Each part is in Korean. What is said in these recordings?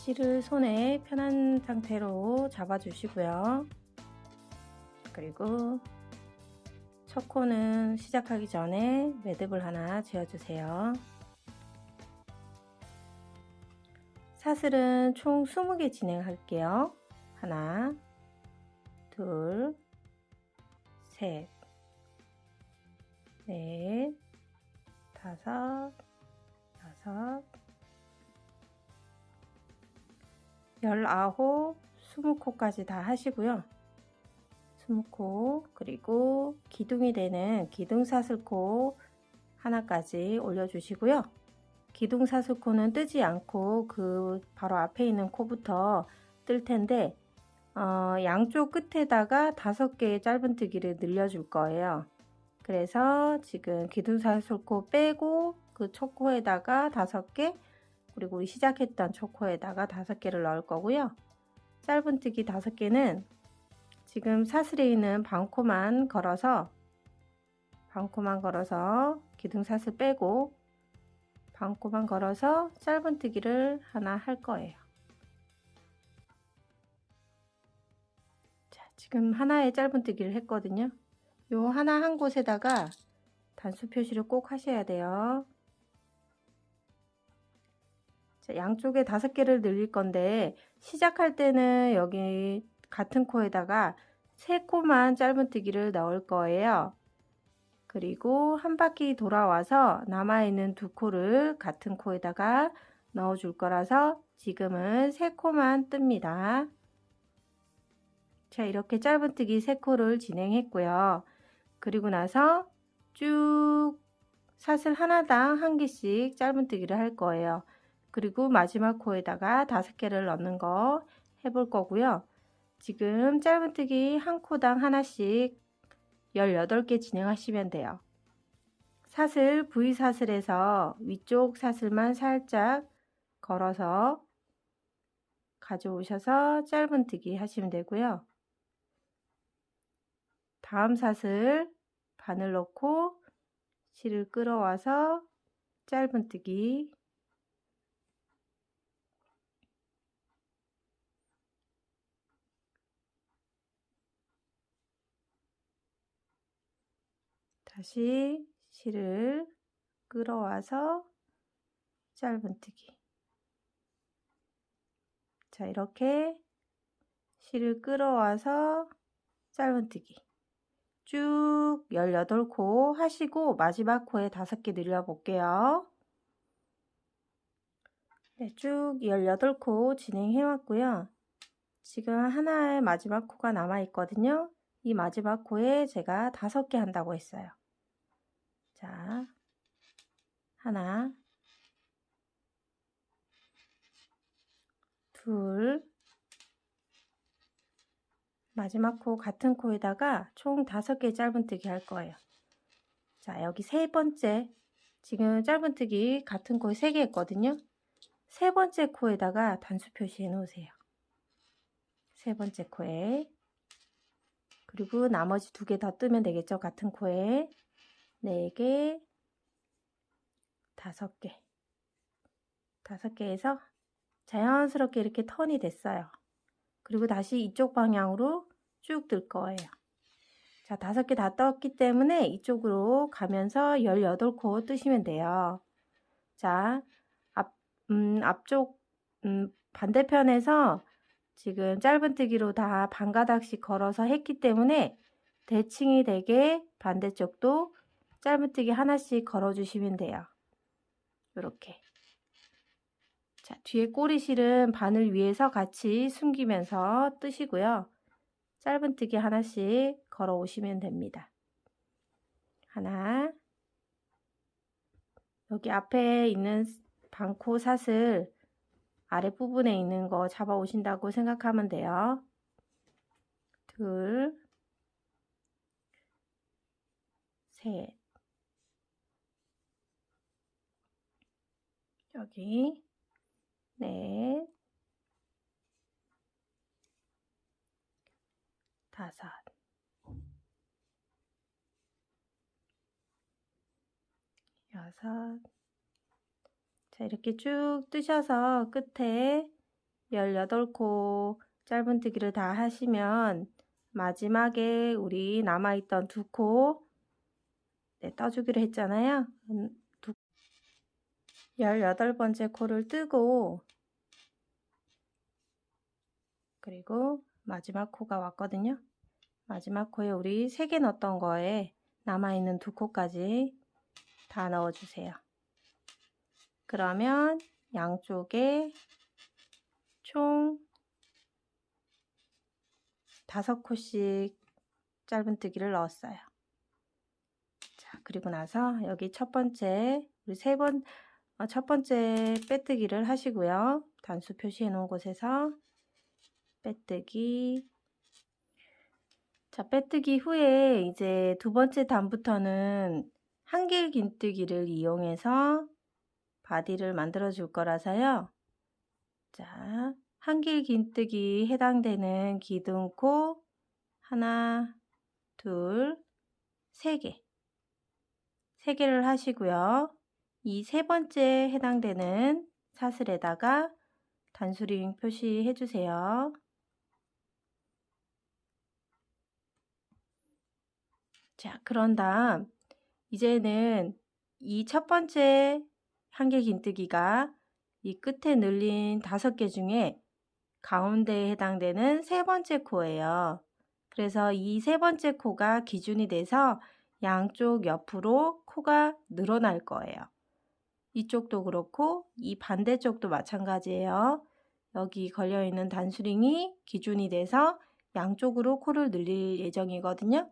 실을 손에 편한 상태로 잡아주시고요. 그리고 첫 코는 시작하기 전에 매듭을 하나 지어주세요. 사슬은 총 20개 진행할게요. 하나, 둘, 셋, 넷, 다섯, 여섯, 19, 20코까지 다 하시고요. 20코, 그리고 기둥이 되는 기둥사슬코 하나까지 올려주시고요. 기둥사슬코는 뜨지 않고 그 바로 앞에 있는 코부터 뜰 텐데 양쪽 끝에다가 5개의 짧은뜨기를 늘려줄 거예요. 그래서 지금 기둥사슬코 빼고 그 첫 코에다가 5개, 그리고 우리 시작했던 첫 코에다가 5개를 넣을 거고요. 짧은뜨기 5개는 지금 사슬에 있는 반코만 걸어서 기둥사슬 빼고 반코만 걸어서 짧은뜨기를 하나 할 거예요. 자, 지금 하나의 짧은뜨기를 했거든요. 요 하나 한 곳에다가 단수 표시를 꼭 하셔야 돼요. 자, 양쪽에 5개를 늘릴 건데 시작할 때는 여기 같은 코에다가 3코만 짧은뜨기를 넣을 거예요. 그리고 한 바퀴 돌아와서 남아있는 2코를 같은 코에다가 넣어 줄 거라서 지금은 3코만 뜹니다. 자, 이렇게 짧은뜨기 3코를 진행했고요. 그리고 나서 쭉 사슬 하나당 한 개씩 짧은뜨기를 할 거예요. 그리고 마지막 코에다가 5개를 넣는 거 해볼 거고요. 지금 짧은뜨기 한 코당 하나씩 18개 진행하시면 돼요. 사슬 V사슬에서 위쪽 사슬만 살짝 걸어서 가져오셔서 짧은뜨기 하시면 되고요. 다음 사슬 바늘 넣고 실을 끌어와서 짧은뜨기, 다시 실을 끌어와서 짧은뜨기. 자, 이렇게 실을 끌어와서 짧은뜨기 쭉 18코 하시고 마지막 코에 5개 늘려 볼게요. 네, 쭉 18코 진행해 왔고요. 지금 하나의 마지막 코가 남아 있거든요. 이 마지막 코에 제가 5개 한다고 했어요. 자, 하나, 둘, 마지막 코 같은 코에다가 총 5개 짧은뜨기 할 거예요. 자, 여기 세 번째, 지금 짧은뜨기 같은 코에 3개 했거든요. 세 번째 코에다가 단수 표시해 놓으세요. 세 번째 코에. 그리고 나머지 2개 더 뜨면 되겠죠. 같은 코에 4개, 5개. 5개 해서 자연스럽게 이렇게 턴이 됐어요. 그리고 다시 이쪽 방향으로 쭉 뜰 거예요. 자, 5개 다 떴기 때문에 이쪽으로 가면서 18코 뜨시면 돼요. 자, 앞쪽 반대편에서 지금 짧은뜨기로 다 반가닥씩 걸어서 했기 때문에 대칭이 되게 반대쪽도 짧은뜨기 하나씩 걸어주시면 돼요. 이렇게. 자, 뒤에 꼬리실은 바늘 위에서 같이 숨기면서 뜨시고요. 짧은뜨기 하나씩 걸어 오시면 됩니다. 하나, 여기 앞에 있는 반코 사슬 아랫부분에 있는 거 잡아 오신다고 생각하면 돼요. 둘, 셋, 여기 넷, 5, 6. 자, 이렇게 쭉 뜨셔서 끝에 18코 짧은뜨기를 다 하시면 마지막에 우리 남아있던 2코 떠주기로 했잖아요. 18번째 코를 뜨고 그리고 마지막 코가 왔거든요. 마지막 코에 우리 3개 넣었던 거에 남아있는 2코까지 다 넣어주세요. 그러면 양쪽에 총 5코씩 짧은뜨기를 넣었어요. 자, 그리고 나서 여기 첫 번째 빼뜨기를 하시고요. 단수 표시해 놓은 곳에서 빼뜨기. 자, 빼뜨기 후에 이제 2번째 단부터는 한길 긴뜨기를 이용해서 바디를 만들어 줄 거라서요. 자, 한길 긴뜨기 해당되는 기둥코 하나, 둘, 3개. 3개를 하시고요. 이 3번째 해당되는 사슬에다가 단수링 표시해 주세요. 자, 그런 다음 이제는 이 첫 번째 한길 긴뜨기가 이 끝에 늘린 5개 중에 가운데에 해당되는 3번째 코예요. 그래서 이 3번째 코가 기준이 돼서 양쪽 옆으로 코가 늘어날 거예요. 이쪽도 그렇고 이 반대쪽도 마찬가지예요. 여기 걸려있는 단수링이 기준이 돼서 양쪽으로 코를 늘릴 예정이거든요.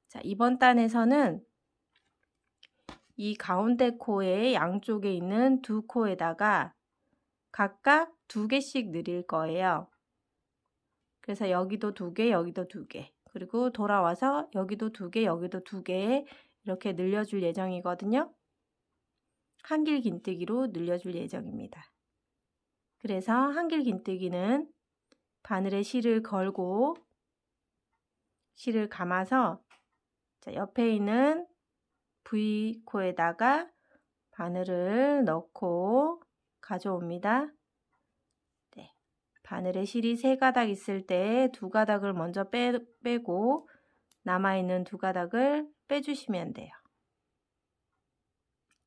자, 이번 단에서는 이 가운데 코의 양쪽에 있는 2코에다가 각각 2개씩 늘릴 거예요. 그래서 여기도 2개, 여기도 2개, 그리고 돌아와서 여기도 2개, 여기도 2개 이렇게 늘려줄 예정이거든요. 한길 긴뜨기로 늘려줄 예정입니다. 그래서 한길 긴뜨기는 바늘에 실을 걸고 실을 감아서 자, 옆에 있는 V코에다가 바늘을 넣고 가져옵니다. 네, 바늘에 실이 3가닥 있을 때 2가닥을 먼저 빼고 남아있는 2가닥을 빼주시면 돼요.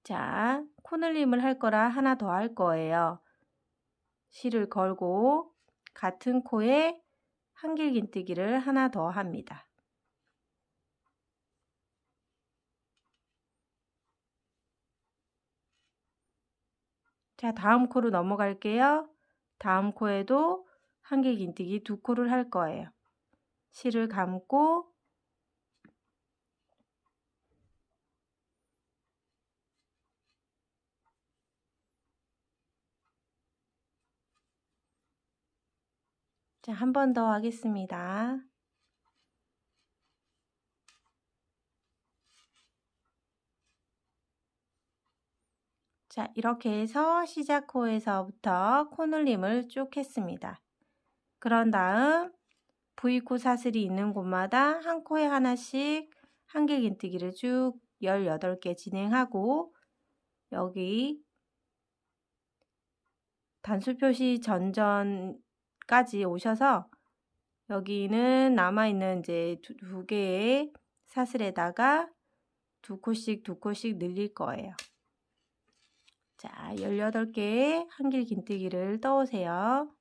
자, 코늘림을 할 거라 하나 더 할 거예요. 실을 걸고 같은 코에 한길 긴뜨기를 하나 더 합니다. 자, 다음 코로 넘어갈게요. 다음 코에도 한길 긴뜨기 2코를 할 거예요. 실을 감고 자, 한 번 더 하겠습니다. 자, 이렇게 해서 시작 코에서부터 코늘림을 쭉 했습니다. 그런 다음 V코 사슬이 있는 곳마다 한 코에 하나씩 한길 긴뜨기를 쭉 18개 진행하고 여기 단수 표시 전전까지 오셔서 여기는 남아있는 이제 2개의 사슬에다가 2코씩 늘릴 거예요. 자, 18개의 한길 긴뜨기를 떠오세요.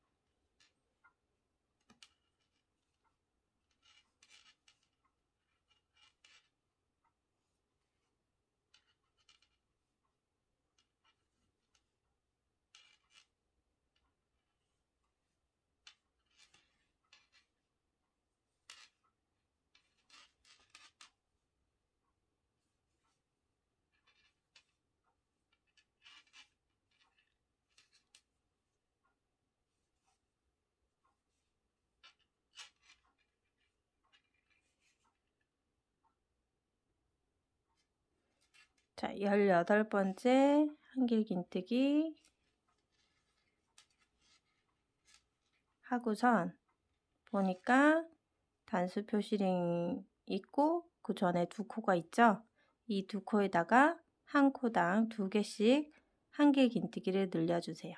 자, 18번째 한길 긴뜨기 하고선 보니까 단수 표시링 있고 그 전에 2코가 있죠. 이 2코에다가 한 코당 2개씩 한길 긴뜨기를 늘려주세요.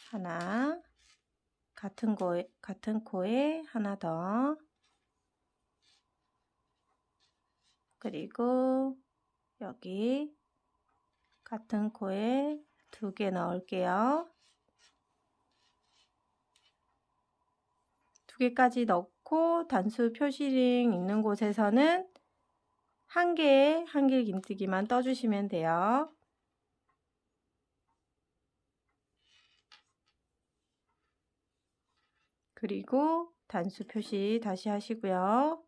하나, 같은 코에 하나 더, 그리고 여기 같은 코에 2개 넣을게요. 2개까지 넣고 단수 표시링 있는 곳에서는 1개의 한길긴뜨기만 떠주시면 돼요. 그리고 단수 표시 다시 하시고요.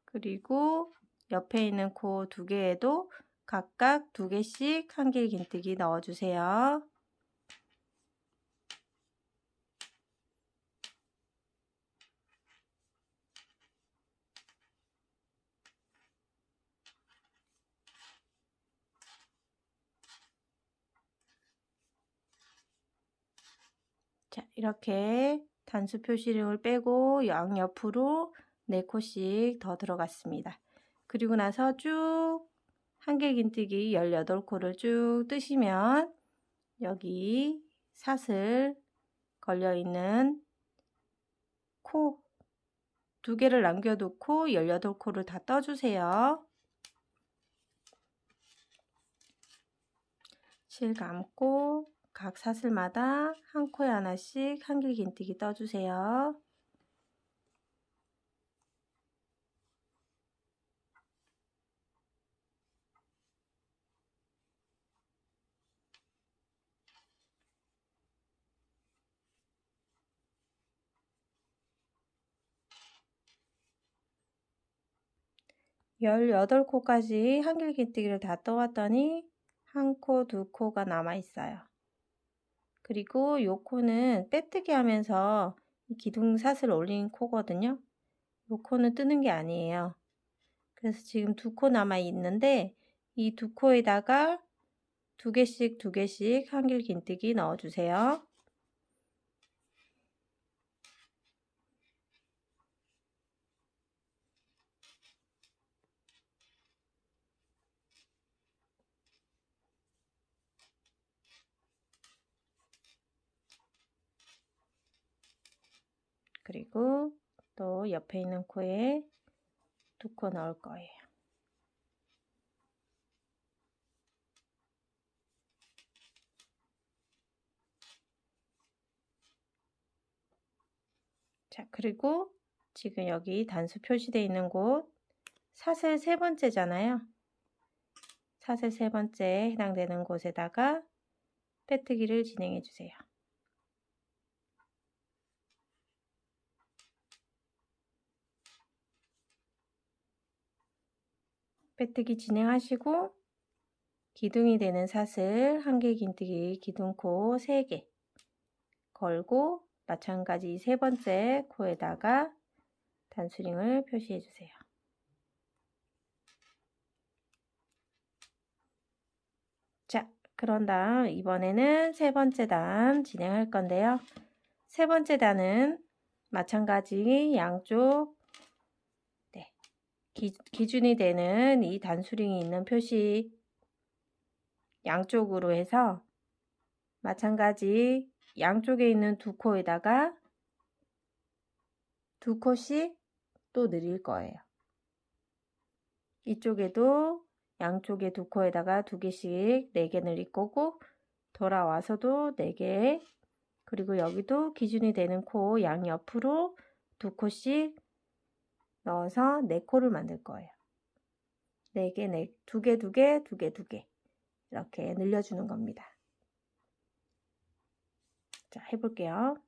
그리고 옆에 있는 코 2개에도 각각 2개씩 한길긴뜨기 넣어주세요. 자, 이렇게 단수 표시링을 빼고 양옆으로 4코씩 더 들어갔습니다. 그리고 나서 쭉 한길긴뜨기 18코를 쭉 뜨시면 여기 사슬 걸려있는 코 2개를 남겨두고 18코를 다 떠주세요. 실 감고 각 사슬마다 한 코에 하나씩 한길긴뜨기 떠주세요. (18) 코까지 한길긴뜨기를 다 떠왔더니 1코, 2코가 남아 있어요. 그리고 이 코는 빼뜨기 하면서 기둥 사슬 올린 코거든요. 이 코는 뜨는 게 아니에요. 그래서 지금 2코 남아 있는데 이 2코에다가 2개씩 한길긴뜨기 넣어주세요. 그리고 또 옆에 있는 코에 2코 넣을 거예요. 자, 그리고 지금 여기 단수 표시되어 있는 곳 사슬 3번째잖아요. 사슬 3번째에 해당되는 곳에다가 빼뜨기를 진행해 주세요. 빼뜨기 진행하시고 기둥이 되는 사슬 한길긴뜨기 기둥코 3개 걸고 마찬가지 3번째 코에다가 단수링을 표시해 주세요. 자, 그런 다음 이번에는 3번째 단 진행할 건데요. 3번째 단은 마찬가지 양쪽 기준이 되는 이 단수링이 있는 표시 양쪽으로 해서 마찬가지 양쪽에 있는 2코에다가 2코씩 또 늘릴 거예요. 이쪽에도 양쪽에 2코에다가 2개씩 4개 늘릴 거고 돌아와서도 4개 그리고 여기도 기준이 되는 코 양옆으로 2코씩 넣어서 4코를 만들 거예요. 4개, 2개, 2개, 2개, 2개 이렇게 늘려주는 겁니다. 자, 해볼게요.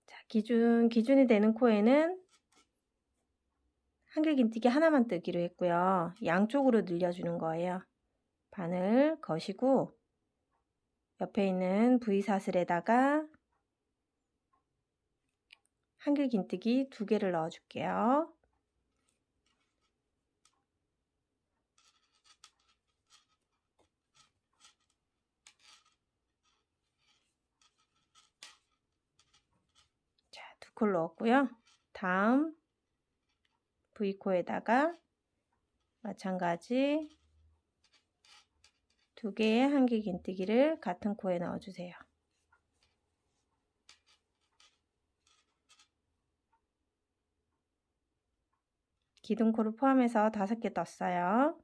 자, 기준이 되는 코에는 한길긴뜨기 하나만 뜨기로 했고요. 양쪽으로 늘려주는 거예요. 바늘 거시고 옆에 있는 V사슬에다가 한길긴뜨기 2개를 넣어줄게요. 자, 2콜 넣었고요. 다음 V코에다가 마찬가지 두 개의 한길긴뜨기를 같은 코에 넣어주세요. 기둥코를 포함해서 5개 떴어요.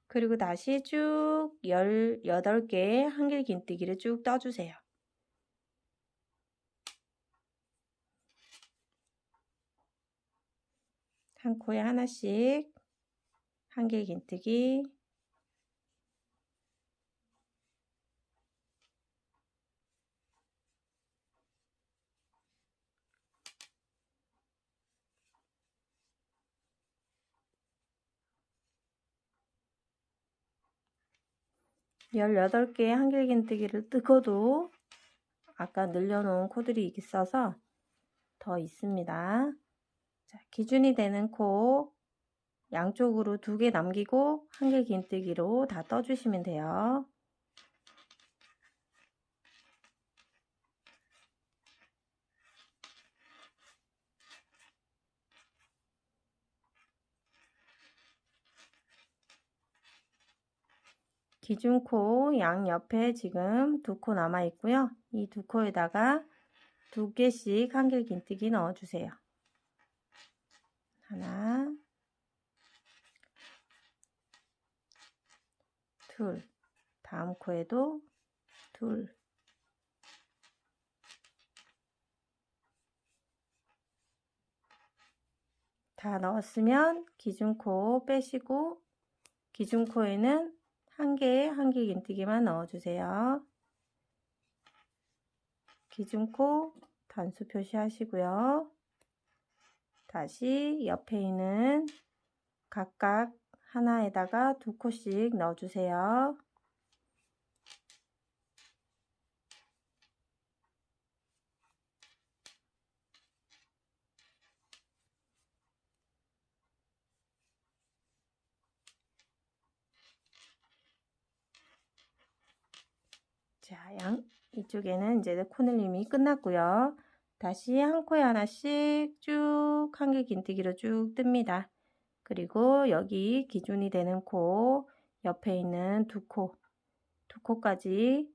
그리고 다시 쭉 18개의 한길긴뜨기를 쭉 떠주세요. 한 코에 하나씩 한길긴뜨기, (18) 개의 한길긴뜨기를 뜨고도 아까 늘려놓은 코들이 있어서 더 있습니다. 자, 기준이 되는 코 양쪽으로 2개 남기고 한길긴뜨기로 다 떠주시면 돼요. 기준코 양옆에 지금 2코 남아 있고요. 이 2코에다가 2개씩 한길긴뜨기 넣어주세요. 하나, 둘, 다음 코에도 둘, 다 넣었으면 기준코 빼시고 기준코에는 1개의 한길긴뜨기만 넣어주세요. 기준코 단수 표시하시고요. 다시 옆에 있는 각각 하나에다가 2코씩 넣어주세요. 자, 이쪽에는 이제 코늘림이 끝났고요. 다시 한 코에 하나씩 쭉 한길긴뜨기로 쭉 뜹니다. 그리고 여기 기준이 되는 코 옆에 있는 2코까지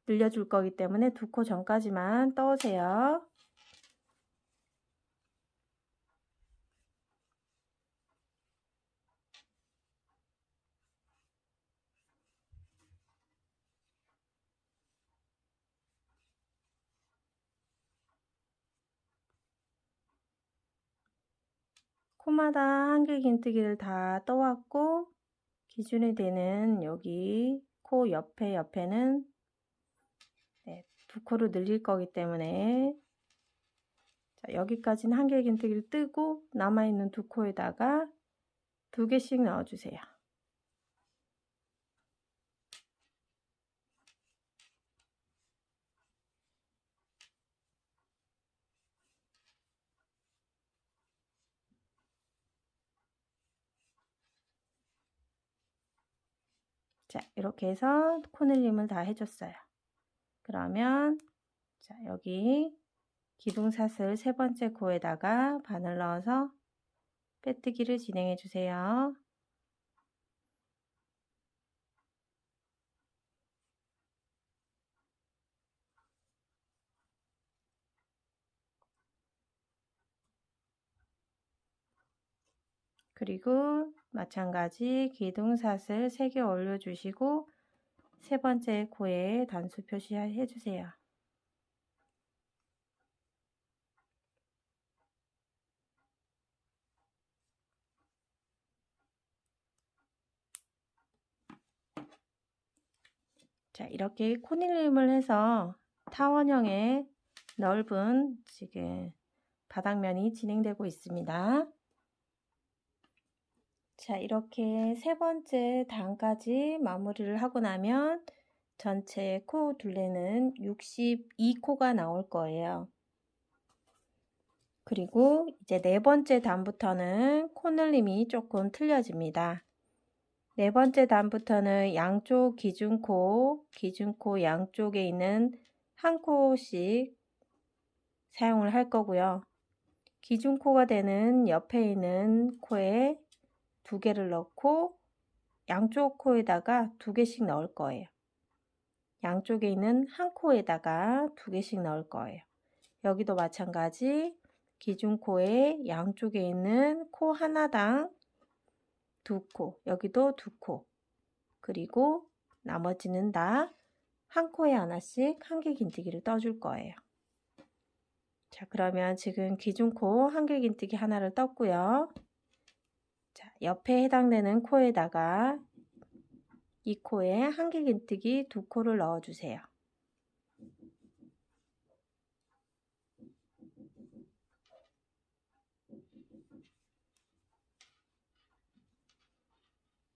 늘려줄 거기 때문에 2코 전까지만 떠오세요. 코마다 한길긴뜨기를 다 떠왔고 기준이 되는 여기 코 옆에는 2코로 늘릴 거기 때문에 자, 여기까지는 한길긴뜨기를 뜨고 남아있는 2코에다가 2개씩 넣어주세요. 자, 이렇게 해서 코늘림을 다 해줬어요. 그러면 자, 여기 기둥사슬 3번째 코에다가 바늘 넣어서 빼뜨기를 진행해 주세요. 그리고 마찬가지 기둥사슬 3개 올려주시고 3번째 코에 단수 표시해 주세요. 자, 이렇게 코늘림을 해서 타원형의 넓은 지금 바닥면이 진행되고 있습니다. 자, 이렇게 3번째 단까지 마무리를 하고 나면 전체 코 둘레는 62코가 나올 거예요. 그리고 이제 4번째 단부터는 코늘림이 조금 틀려집니다. 4번째 단부터는 양쪽 기준코 양쪽에 있는 한 코씩 사용을 할 거고요. 기준코가 되는 옆에 있는 코에 2개를 넣고 양쪽 코에다가 2개씩 넣을 거예요. 양쪽에 있는 한 코에다가 2개씩 넣을 거예요. 여기도 마찬가지 기준코에 양쪽에 있는 코 하나당 2코, 여기도 2코, 그리고 나머지는 다 한 코에 하나씩 한길긴뜨기를 떠줄 거예요. 자, 그러면 지금 기준코 한길긴뜨기 하나를 떴고요. 자, 옆에 해당되는 코에다가 이 코에 한길긴뜨기 2코를 넣어주세요.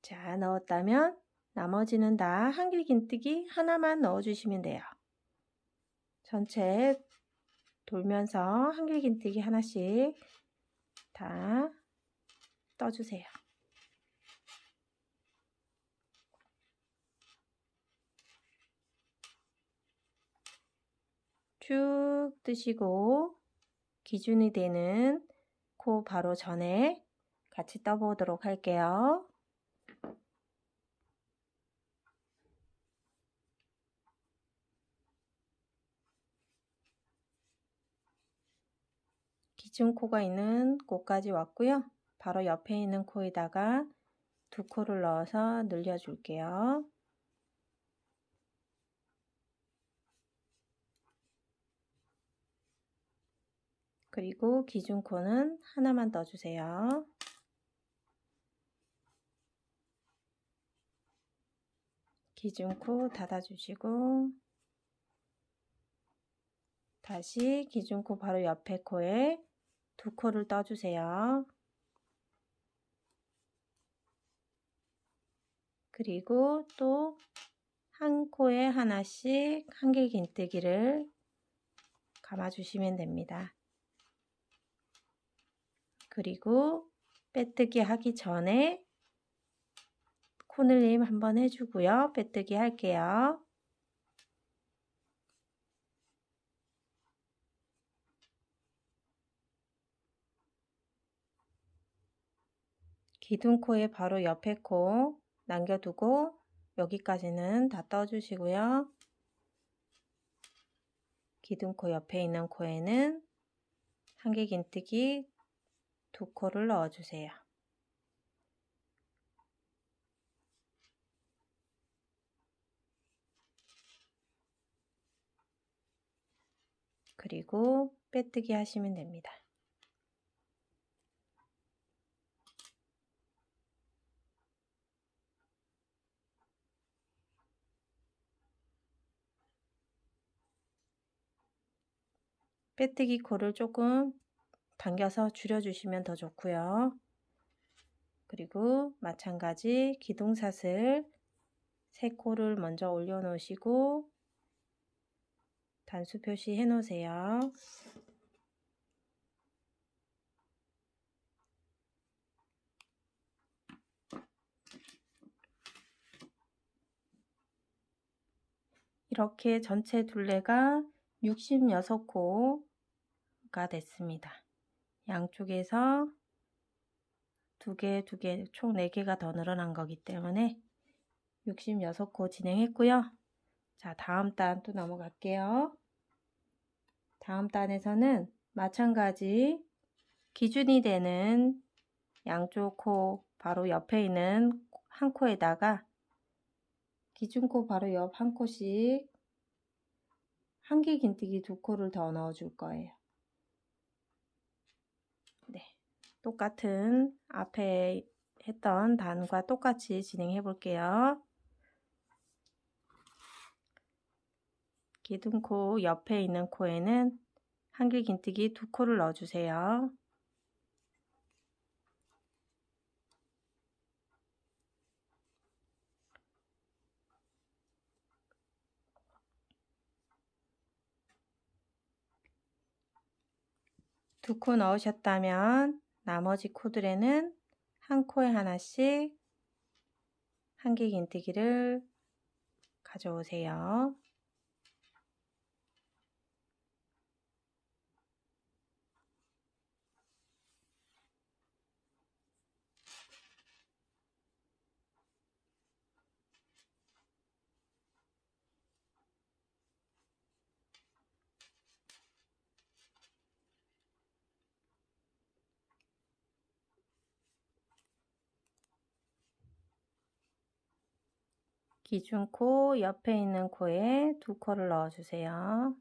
자, 넣었다면 나머지는 다 한길긴뜨기 하나만 넣어주시면 돼요. 전체 돌면서 한길긴뜨기 하나씩 다 떠주세요. 쭉 뜨시고 기준이 되는 코 바로 전에 같이 떠보도록 할게요. 기준 코가 있는 곳까지 왔고요. 바로 옆에 있는 코에다가 2코를 넣어서 늘려줄게요. 그리고 기준 코는 하나만 떠주세요. 기준 코 닫아주시고 다시 기준 코 바로 옆에 코에 2코를 떠주세요. 그리고 또 한 코에 하나씩 한길긴뜨기를 감아주시면 됩니다. 그리고 빼뜨기 하기 전에 코늘림 한번 해주고요. 빼뜨기 할게요. 기둥코의 바로 옆에 코 남겨두고 여기까지는 다 떠주시고요. 기둥코 옆에 있는 코에는 한길긴뜨기 2코를 넣어주세요. 그리고 빼뜨기 하시면 됩니다. 빼뜨기 코를 조금 당겨서 줄여주시면 더 좋고요. 그리고 마찬가지 기둥사슬 3코를 먼저 올려놓으시고 단수 표시해 놓으세요. 이렇게 전체 둘레가 66코가 됐습니다. 양쪽에서 2개, 총 4개가 더 늘어난 거기 때문에 66코 진행했고요. 자, 다음 단 또 넘어갈게요. 다음 단에서는 마찬가지 기준이 되는 양쪽 코 바로 옆에 있는 한 코에다가 기준코 바로 옆 한 코씩 한길긴뜨기 2코를 더 넣어 줄 거예요. 네, 똑같은 앞에 했던 단과 똑같이 진행해 볼게요. 기둥코 옆에 있는 코에는 한길긴뜨기 2코를 넣어 주세요. 두 코 넣으셨다면 나머지 코들에는 한 코에 하나씩 한길긴뜨기를 가져오세요. 기준코 옆에 있는 코에 2코를 넣어주세요.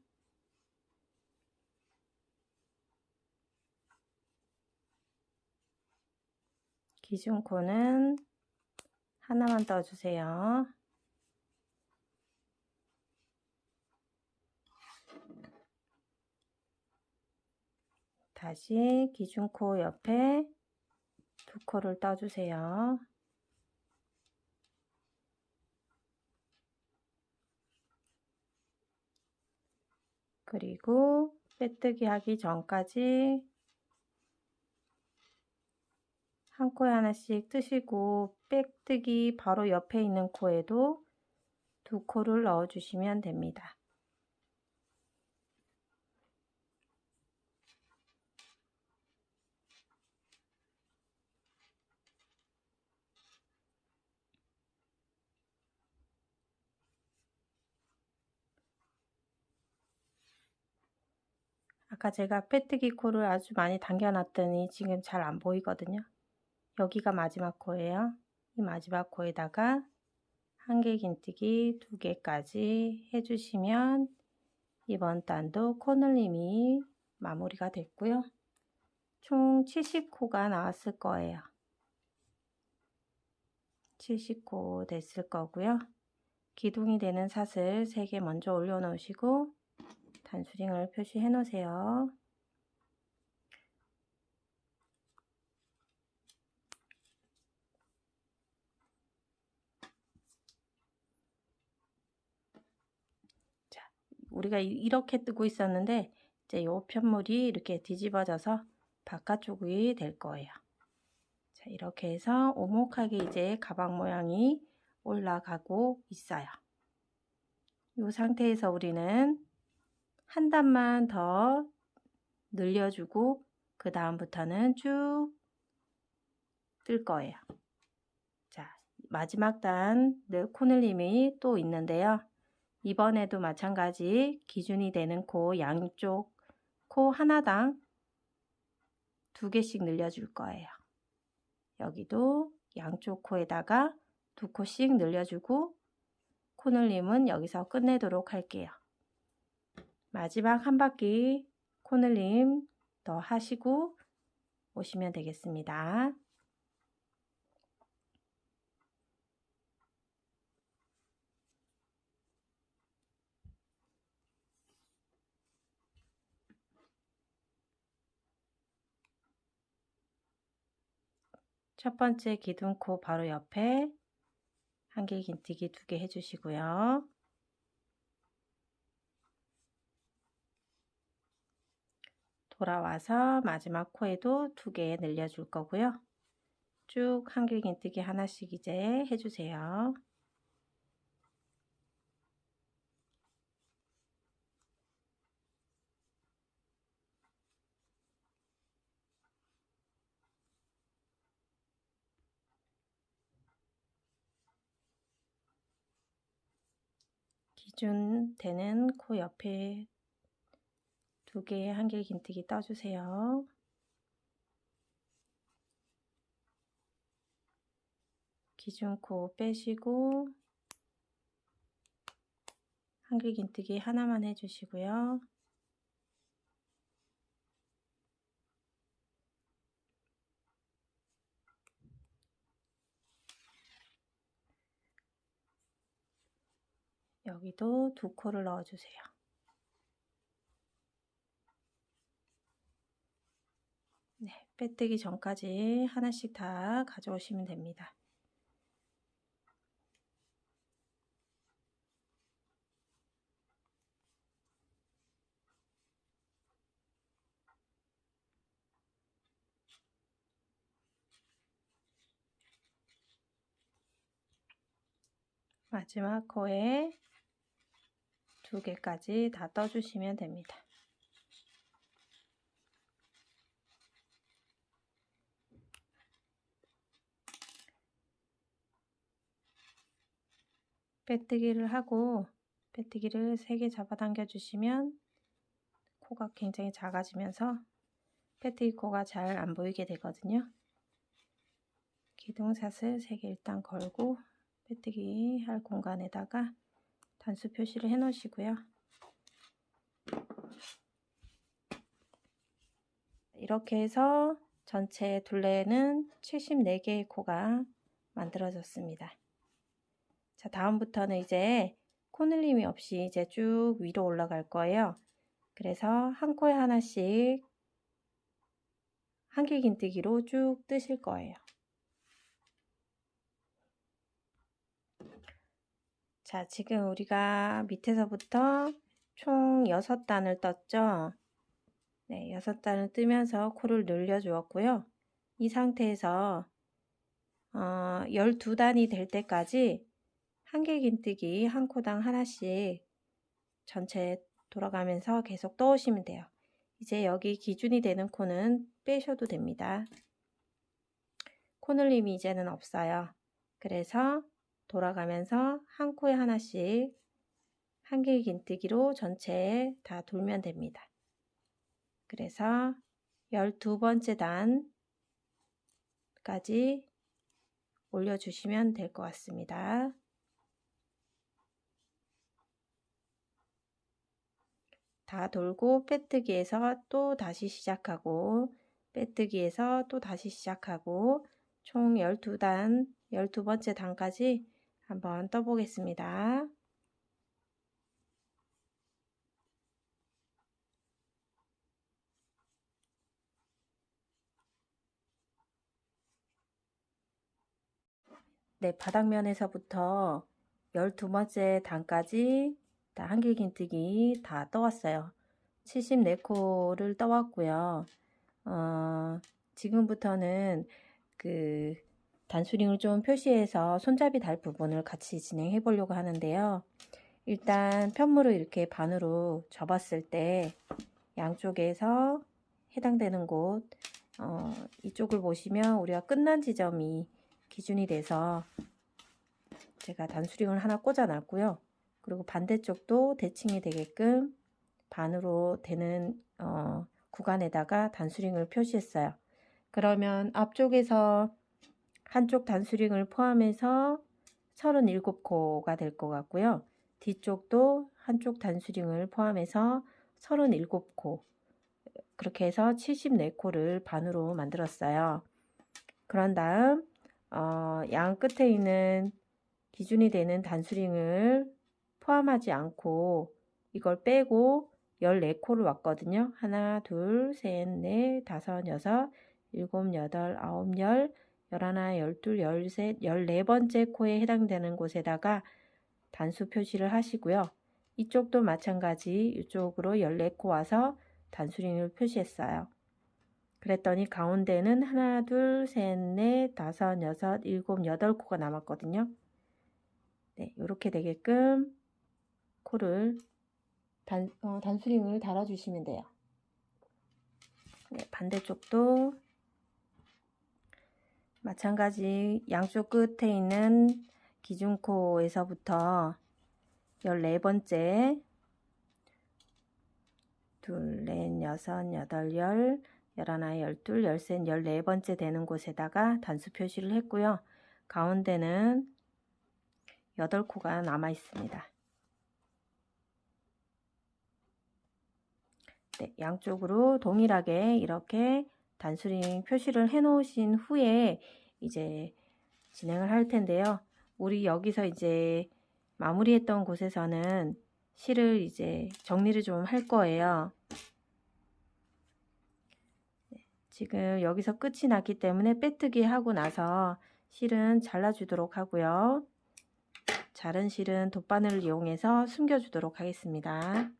기준코는 하나만 떠주세요. 다시 기준코 옆에 2코를 떠주세요. 그리고 빼뜨기 하기 전까지 한 코에 하나씩 뜨시고 빼뜨기 바로 옆에 있는 코에도 2코를 넣어주시면 됩니다. 아까 제가 빼뜨기 코를 아주 많이 당겨놨더니 지금 잘 안 보이거든요. 여기가 마지막 코예요. 이 마지막 코에다가 한길긴뜨기 2개까지 해주시면 이번 단도 코늘림이 마무리가 됐고요. 총 70코가 나왔을 거예요. 70코 됐을 거고요. 기둥이 되는 사슬 3개 먼저 올려 놓으시고 단수링을 표시해 놓으세요. 자, 우리가 이렇게 뜨고 있었는데 이제 요 편물이 이렇게 뒤집어져서 바깥쪽이 될 거예요. 자, 이렇게 해서 오목하게 이제 가방 모양이 올라가고 있어요. 이 상태에서 우리는 한 단만 더 늘려주고 그 다음부터는 쭉 뜰 거예요. 자, 마지막 단 코늘림이 또 있는데요. 이번에도 마찬가지 기준이 되는 코 양쪽 코 하나당 2개씩 늘려줄 거예요. 여기도 양쪽 코에다가 2코씩 늘려주고 코늘림은 여기서 끝내도록 할게요. 마지막 한 바퀴 코늘림 더 하시고 오시면 되겠습니다. 첫 번째 기둥코 바로 옆에 한길긴뜨기 2개 해주시고요. 돌아와서 마지막 코에도 2개 늘려줄 거고요. 쭉 한길긴뜨기 하나씩 이제 해주세요. 기준 되는 코 옆에 2개의 한길긴뜨기 떠주세요. 기준코 빼시고 한길긴뜨기 하나만 해주시고요. 여기도 2코를 넣어주세요. 네, 빼뜨기 전까지 하나씩 다 가져오시면 됩니다. 마지막 코에 2개까지 다 떠주시면 됩니다. 빼뜨기를 하고 빼뜨기를 3개 잡아당겨 주시면 코가 굉장히 작아지면서 빼뜨기 코가 잘 안 보이게 되거든요. 기둥 사슬 3개 일단 걸고 빼뜨기 할 공간에다가 단수 표시를 해 놓으시고요. 이렇게 해서 전체 둘레는 74개의 코가 만들어졌습니다. 자, 다음부터는 이제 코늘림이 없이 이제 쭉 위로 올라갈 거예요. 그래서 한 코에 하나씩 한길긴뜨기로 쭉 뜨실 거예요. 자, 지금 우리가 밑에서부터 총 6단을 떴죠. 네, 6단을 뜨면서 코를 늘려 주었고요. 이 상태에서 12단이 될 때까지 한길긴뜨기 한 코당 하나씩 전체 돌아가면서 계속 떠오시면 돼요. 이제 여기 기준이 되는 코는 빼셔도 됩니다. 코늘림이 이제는 없어요. 그래서 돌아가면서 한 코에 하나씩 한길긴뜨기로 전체에 다 돌면 됩니다. 그래서 12번째 단까지 올려주시면 될 것 같습니다. 다 돌고 빼뜨기에서 또 다시 시작하고 빼뜨기에서 또 다시 시작하고 총 12단, 12번째 단까지 한번 떠보겠습니다. 네, 바닥면에서부터 12번째 단까지 다 한길긴뜨기 다 떠왔어요. 74코를 떠왔고요. 지금부터는 그 단수링을 좀 표시해서 손잡이 달 부분을 같이 진행해 보려고 하는데요. 일단 편물을 이렇게 반으로 접었을 때 양쪽에서 해당되는 곳 이쪽을 보시면 우리가 끝난 지점이 기준이 돼서 제가 단수링을 하나 꽂아 놨고요. 그리고 반대쪽도 대칭이 되게끔 반으로 되는 구간에다가 단수링을 표시했어요. 그러면 앞쪽에서 한쪽 단수링을 포함해서 37코가 될 것 같고요. 뒤쪽도 한쪽 단수링을 포함해서 37코, 그렇게 해서 74코를 반으로 만들었어요. 그런 다음 양 끝에 있는 기준이 되는 단수링을 포함하지 않고 이걸 빼고 14코를 왔거든요. 하나, 둘, 셋, 넷, 다섯, 여섯, 일곱, 여덟, 아홉, 열, 열하나, 열둘, 열셋, 14번째 코에 해당되는 곳에다가 단수 표시를 하시고요. 이쪽도 마찬가지 이쪽으로 14코 와서 단수링을 표시했어요. 그랬더니 가운데는 하나, 둘, 셋, 넷, 다섯, 여섯, 일곱, 8코가 남았거든요. 네, 이렇게 되게끔 코를 단수링을 달아주시면 돼요. 네, 반대쪽도 마찬가지 양쪽 끝에 있는 기준코에서부터 14번째 둘, 넷, 여섯, 여덟, 열, 열하나, 열둘, 열셋, 14번째 되는 곳에다가 단수 표시를 했고요. 가운데는 8코가 남아 있습니다. 네, 양쪽으로 동일하게 이렇게 단수링 표시를 해 놓으신 후에 이제 진행을 할 텐데요. 우리 여기서 이제 마무리했던 곳에서는 실을 이제 정리를 좀 할 거예요. 네, 지금 여기서 끝이 났기 때문에 빼뜨기 하고 나서 실은 잘라주도록 하고요. 자른 실은 돗바늘을 이용해서 숨겨주도록 하겠습니다.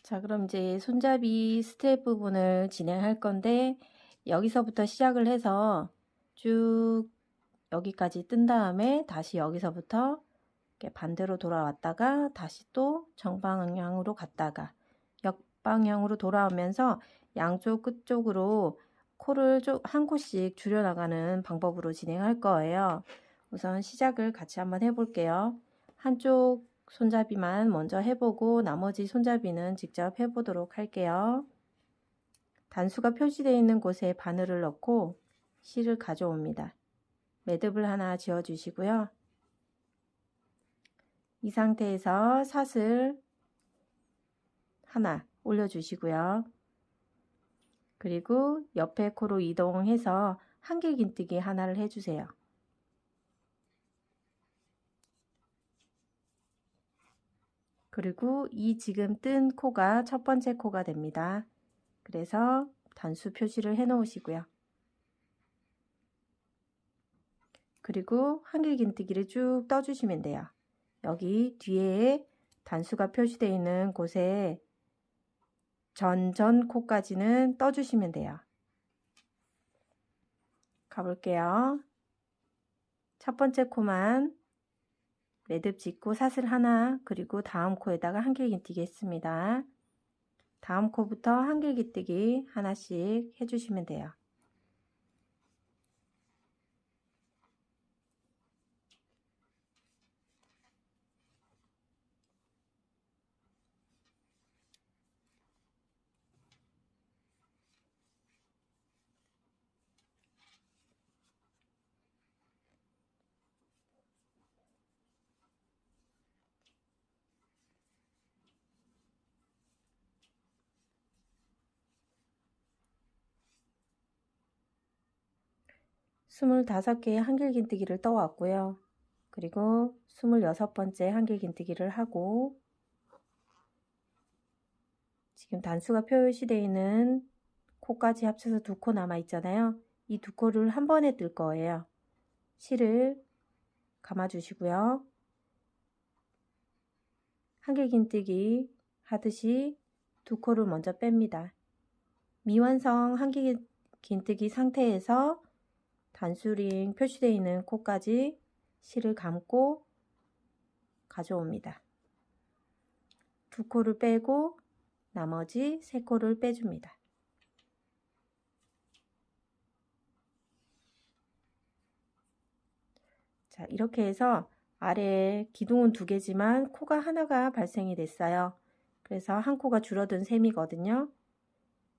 자, 그럼 이제 손잡이 스트랩 부분을 진행할 건데 여기서부터 시작을 해서 쭉 여기까지 뜬 다음에 다시 여기서부터 이렇게 반대로 돌아왔다가 다시 또 정방향으로 갔다가 역방향으로 돌아오면서 양쪽 끝쪽으로 코를 한 코씩 줄여나가는 방법으로 진행할 거예요. 우선 시작을 같이 한번 해볼게요. 한쪽 손잡이만 먼저 해보고 나머지 손잡이는 직접 해보도록 할게요. 단수가 표시되어 있는 곳에 바늘을 넣고 실을 가져옵니다. 매듭을 하나 지어 주시고요. 이 상태에서 사슬 하나 올려주시고요. 그리고 옆에 코로 이동해서 한길긴뜨기 하나를 해주세요. 그리고 이 지금 뜬 코가 첫 번째 코가 됩니다. 그래서 단수 표시를 해 놓으시고요. 그리고 한길긴뜨기를 쭉 떠주시면 돼요. 여기 뒤에 단수가 표시되어 있는 곳에 전 코까지는 떠주시면 돼요. 가볼게요. 첫 번째 코만 매듭 짓고 사슬 하나, 그리고 다음 코에다가 한길긴뜨기 했습니다. 다음 코부터 한길긴뜨기 하나씩 해주시면 돼요. 스물다섯 개의 한길긴뜨기를 떠왔고요. 그리고 26번째 한길긴뜨기를 하고 지금 단수가 표시되어 있는 코까지 합쳐서 2코 남아 있잖아요. 이 2코를 한 번에 뜰 거예요. 실을 감아 주시고요. 한길긴뜨기 하듯이 2코를 먼저 뺍니다. 미완성 한길긴뜨기 상태에서 단수링 표시되어 있는 코까지 실을 감고 가져옵니다. 2코를 빼고 나머지 3코를 빼줍니다. 자, 이렇게 해서 아래에 기둥은 2개지만 코가 하나가 발생이 됐어요. 그래서 한 코가 줄어든 셈이거든요.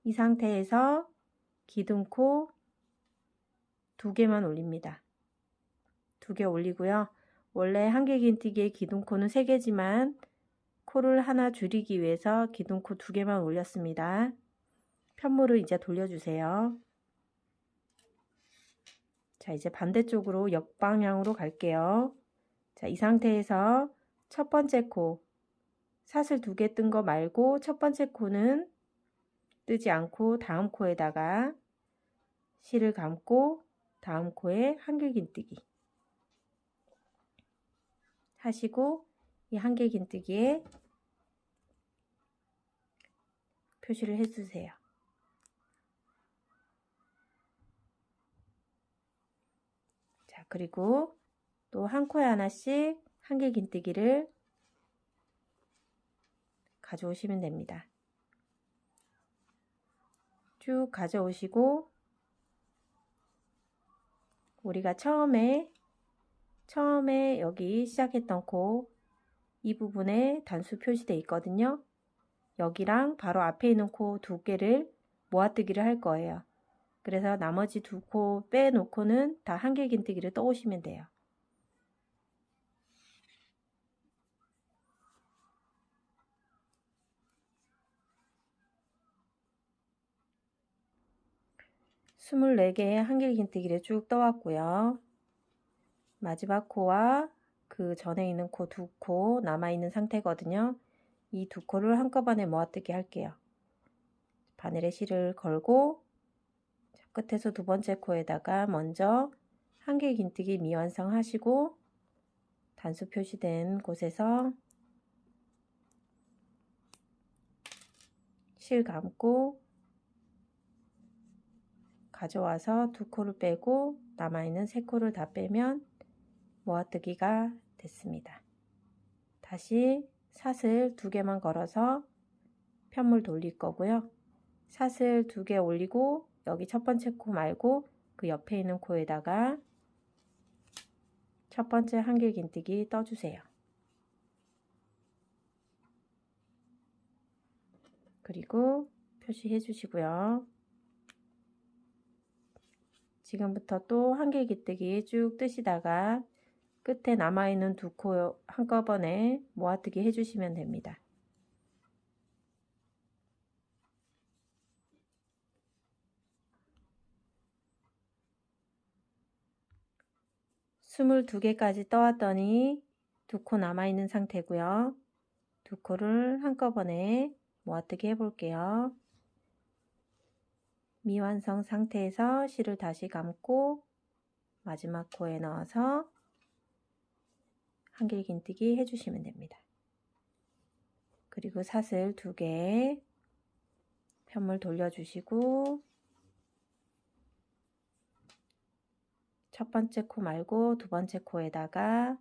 이 상태에서 기둥코 2개만 올립니다. 2개 올리고요. 원래 한길긴뜨기의 기둥코는 3개지만 코를 하나 줄이기 위해서 기둥코 2개만 올렸습니다. 편물을 이제 돌려주세요. 자, 이제 반대쪽으로 역방향으로 갈게요. 자, 이 상태에서 첫 번째 코, 사슬 2개 뜬 거 말고 첫 번째 코는 뜨지 않고 다음 코에다가 실을 감고 다음 코에 한길긴뜨기 하시고 이 한길긴뜨기에 표시를 해주세요. 자, 그리고 또 한 코에 하나씩 한길긴뜨기를 가져오시면 됩니다. 쭉 가져오시고 우리가 처음에 여기 시작했던 코 이 부분에 단수 표시되어 있거든요. 여기랑 바로 앞에 있는 코 2개를 모아뜨기를 할 거예요. 그래서 나머지 2코 빼놓고는 다 한길긴뜨기를 떠오시면 돼요. 스물네 개의 한길긴뜨기를 쭉 떠왔고요. 마지막 코와 그 전에 있는 코 2코 남아있는 상태거든요. 이 2코를 한꺼번에 모아뜨기 할게요. 바늘에 실을 걸고 끝에서 두 번째 코에다가 먼저 한길긴뜨기 미완성 하시고 단수 표시된 곳에서 실 감고 가져와서 두 코를 빼고 남아있는 세 코를 다 빼면 모아뜨기가 됐습니다. 다시 사슬 2개만 걸어서 편물 돌릴 거고요. 사슬 2개 올리고 여기 첫 번째 코 말고 그 옆에 있는 코에다가 첫 번째 한길긴뜨기 떠주세요. 그리고 표시해 주시고요. 지금부터 또 한길긴뜨기 쭉 뜨시다가 끝에 남아있는 두 코 한꺼번에 모아뜨기 해주시면 됩니다. 스물두 개까지 떠왔더니 두 코 남아있는 상태고요. 두 코를 한꺼번에 모아뜨기 해볼게요. 미완성 상태에서 실을 다시 감고 마지막 코에 넣어서 한길긴뜨기 해주시면 됩니다. 그리고 사슬 2개 편물 돌려주시고 첫 번째 코 말고 두 번째 코에다가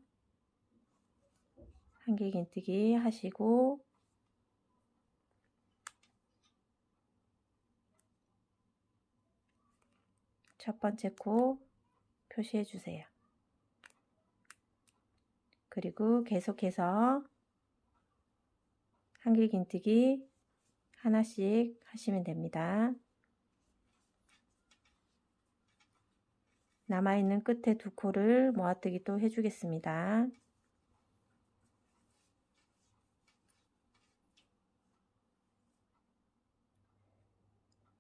한길긴뜨기 하시고 첫 번째 코 표시해 주세요. 그리고 계속해서 한길긴뜨기 하나씩 하시면 됩니다. 남아있는 끝에 두 코를 모아뜨기 또 해주겠습니다.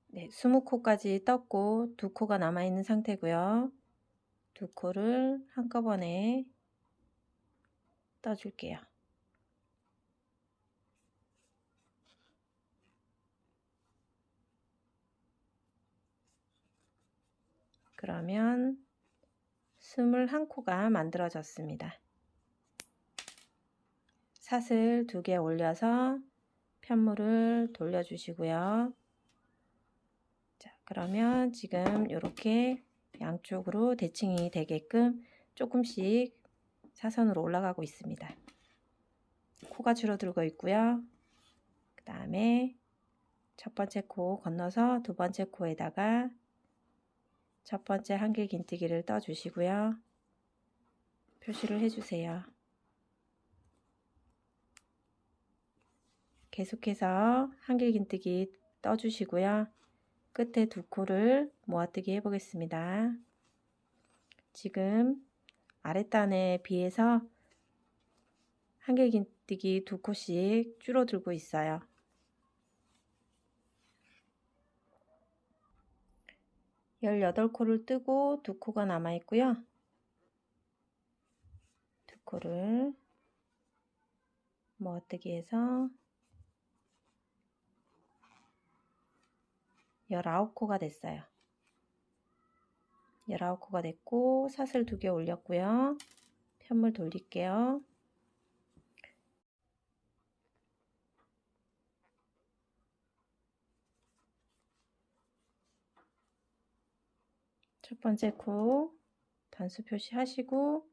네, 20코까지 떴고 두 코가 남아있는 상태고요. 두 코를 한꺼번에 떠줄게요. 그러면 21코가 만들어졌습니다. 사슬 2개 올려서 편물을 돌려주시고요. 자, 그러면 지금 이렇게 양쪽으로 대칭이 되게끔 조금씩 사선으로 올라가고 있습니다. 코가 줄어들고 있고요. 그 다음에 첫 번째 코 건너서 두 번째 코에다가 첫 번째 한길긴뜨기를 떠주시고요. 표시를 해주세요. 계속해서 한길긴뜨기 떠주시고요. 끝에 두 코를 모아뜨기 해보겠습니다. 지금 아랫단에 비해서 한길긴뜨기 두 코씩 줄어들고 있어요. 열여덟 코를 뜨고 두 코가 남아 있고요. 두 코를 모아뜨기 해서 19코가 됐어요. 19코가 됐고 사슬 2개 올렸고요. 편물 돌릴게요. 첫 번째 코 단수 표시하시고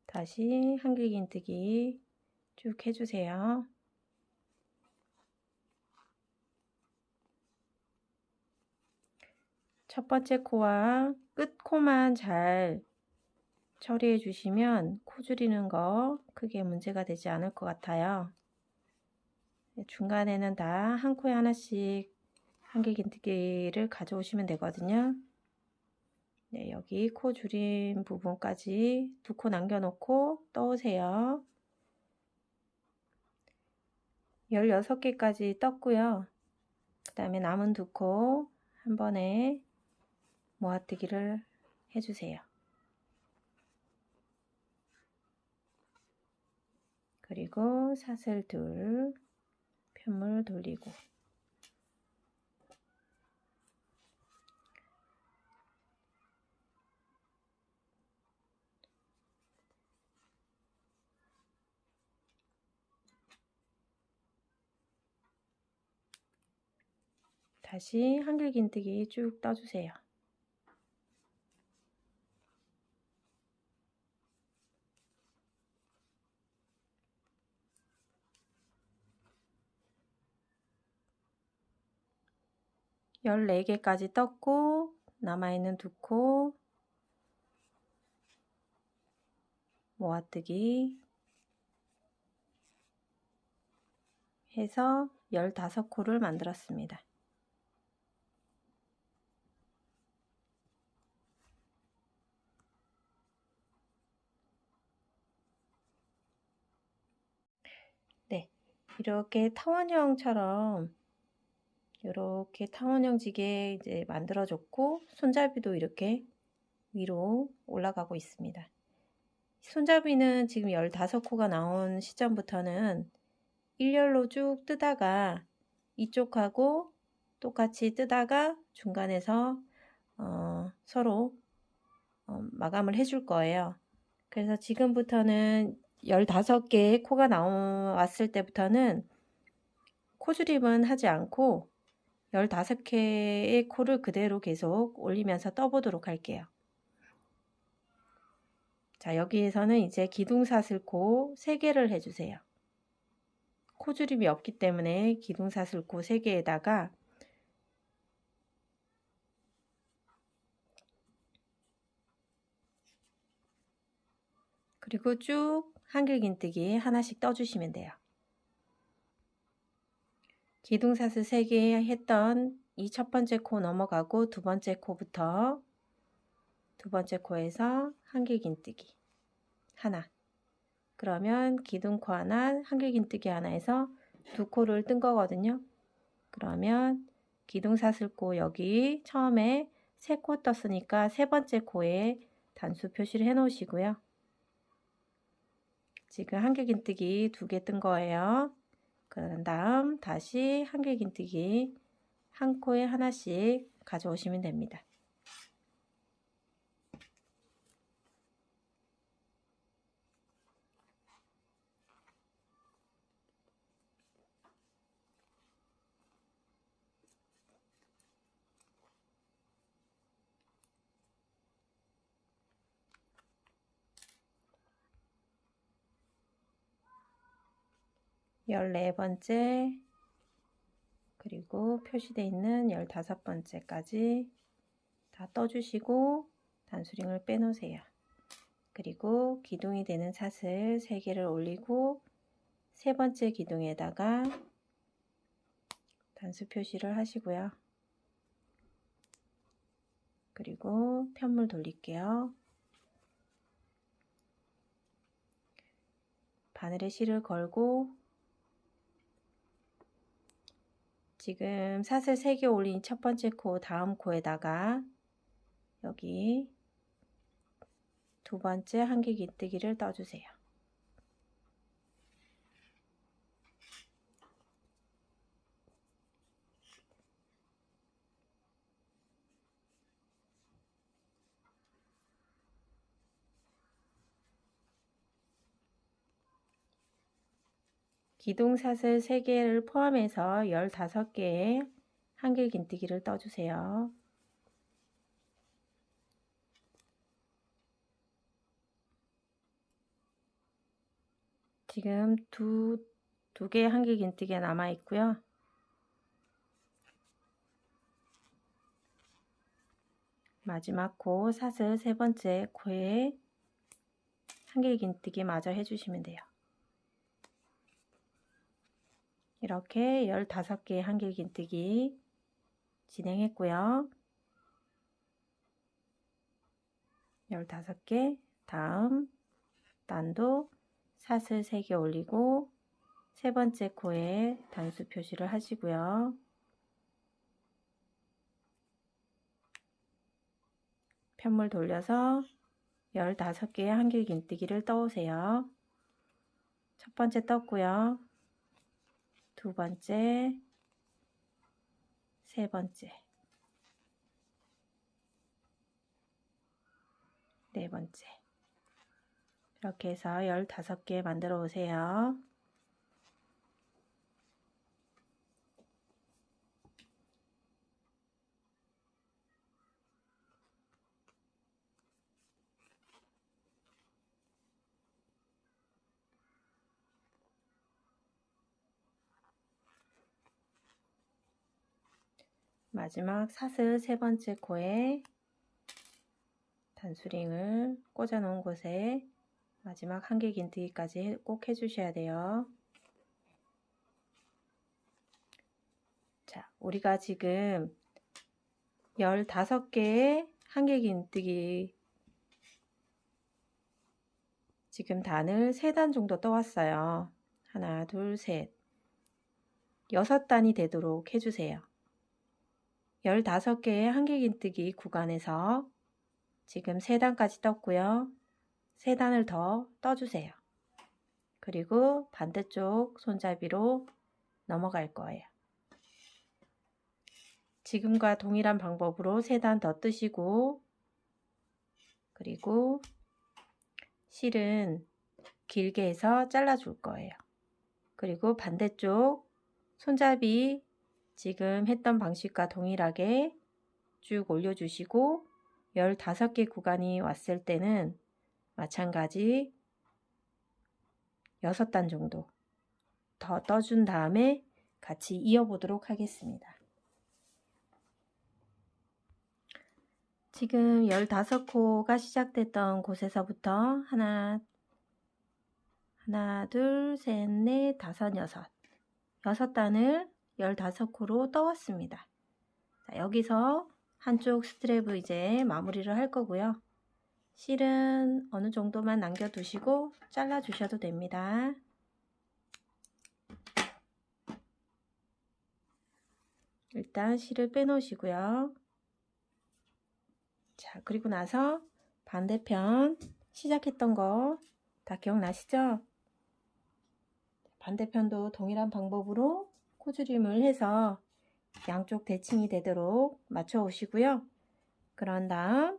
다시 한길긴뜨기 쭉 해주세요. 첫 번째 코와 끝 코만 잘 처리해 주시면 코 줄이는 거 크게 문제가 되지 않을 것 같아요. 중간에는 다 한 코에 하나씩 한길긴뜨기를 가져오시면 되거든요. 네, 여기 코 줄인 부분까지 두 코 남겨놓고 떠오세요. 16개까지 떴고요. 그 다음에 남은 두 코 한 번에 모아뜨기를 해주세요. 그리고 사슬 둘, 편물 돌리고 다시 한길긴뜨기 쭉 떠주세요. 열네 개까지 떴고 남아있는 두 코 모아뜨기 해서 15코를 만들었습니다. 네, 이렇게 타원형처럼 이렇게 타원형 지게 이제 만들어줬고 손잡이도 이렇게 위로 올라가고 있습니다. 손잡이는 지금 15코가 나온 시점부터는 일렬로 쭉 뜨다가 이쪽하고 똑같이 뜨다가 중간에서 서로 마감을 해줄 거예요. 그래서 지금부터는 15개의 코가 나왔을 때부터는 코줄임은 하지 않고 15개의 코를 그대로 계속 올리면서 떠보도록 할게요. 자, 여기에서는 이제 기둥사슬코 3개를 해주세요. 코줄임이 없기 때문에 기둥사슬코 3개에다가 그리고 쭉 한길긴뜨기 하나씩 떠주시면 돼요. 기둥사슬 3개 했던 이 첫 번째 코 넘어가고 두 번째 코부터 두 번째 코에서 한길긴뜨기 하나, 그러면 기둥코 하나, 한길긴뜨기 하나 해서 두 코를 뜬 거거든요. 그러면 기둥사슬코 여기 처음에 3코 떴으니까 세 번째 코에 단수 표시를 해 놓으시고요. 지금 한길긴뜨기 2개 뜬 거예요. 그런 다음 다시 한길긴뜨기 한 코에 하나씩 가져오시면 됩니다. 열네 번째 그리고 표시되어 있는 15번째까지 다 떠주시고 단수링을 빼놓으세요. 그리고 기둥이 되는 사슬 3개를 올리고 세 번째 기둥에다가 단수 표시를 하시고요. 그리고 편물 돌릴게요. 바늘에 실을 걸고 지금 사슬 3개 올린 첫 번째 코 다음 코에다가 여기 두 번째 한길긴뜨기를 떠주세요. 기둥사슬 3개를 포함해서 15개의 한길긴뜨기를 떠주세요. 지금 두 개의 한길긴뜨기가 남아 있고요. 마지막 코 사슬 세 번째 코에 한길긴뜨기 마저 해주시면 돼요. 이렇게 15개의 한길긴뜨기 진행했고요. 15개 다음 단도 사슬 3개 올리고 세 번째 코에 단수 표시를 하시고요. 편물 돌려서 15개의 한길긴뜨기를 떠오세요. 첫 번째 떴고요. 두 번째, 세 번째, 네 번째. 이렇게 해서 15개 만들어 오세요. 마지막 사슬 세 번째 코에 단수링을 꽂아 놓은 곳에 마지막 한길 긴뜨기까지 꼭 해주셔야 돼요. 자, 우리가 지금 15개의 한길 긴뜨기 지금 단을 3단 정도 떠왔어요. 하나, 둘, 셋. 6단이 되도록 해주세요. 15개의 한길 긴뜨기 구간에서 지금 3단까지 떴고요. 3단을 더 떠주세요. 그리고 반대쪽 손잡이로 넘어갈 거예요. 지금과 동일한 방법으로 3단 더 뜨시고, 그리고 실은 길게 해서 잘라 줄 거예요. 그리고 반대쪽 손잡이 지금 했던 방식과 동일하게 쭉 올려주시고 15개 구간이 왔을 때는 마찬가지 6단 정도 더 떠준 다음에 같이 이어보도록 하겠습니다. 지금 15코가 시작됐던 곳에서부터 하나, 둘, 셋, 넷, 다섯, 여섯. 6단을 15코로 떠왔습니다. 자, 여기서 한쪽 스트랩을 이제 마무리를 할 거고요. 실은 어느 정도만 남겨두시고 잘라주셔도 됩니다. 일단 실을 빼놓으시고요. 자, 그리고 나서 반대편 시작했던 거 다 기억나시죠? 반대편도 동일한 방법으로 코줄임을 해서 양쪽 대칭이 되도록 맞춰 오시고요. 그런 다음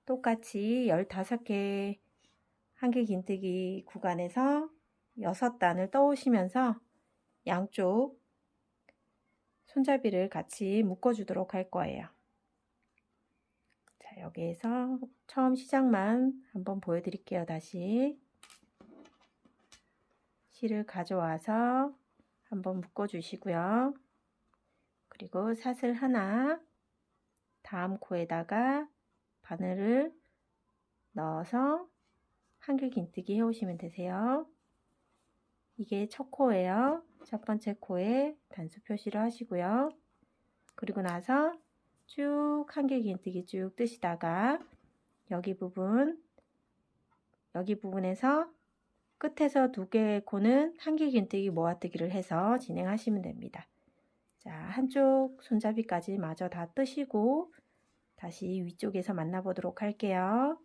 똑같이 15개 한길 긴뜨기 구간에서 6단을 떠오시면서 양쪽 손잡이를 같이 묶어 주도록 할 거예요. 자, 여기에서 처음 시작만 한번 보여드릴게요. 다시 실을 가져와서 한번 묶어 주시고요. 그리고 사슬 하나, 다음 코에다가 바늘을 넣어서 한길 긴뜨기 해 오시면 되세요. 이게 첫 코예요. 첫 번째 코에 단수 표시를 하시고요. 그리고 나서 쭉 한길 긴뜨기 쭉 뜨시다가 여기 부분에서 끝에서 2개의 코는 한길 긴뜨기 모아뜨기를 해서 진행하시면 됩니다. 자, 한쪽 손잡이까지 마저 다 뜨시고 다시 위쪽에서 만나보도록 할게요.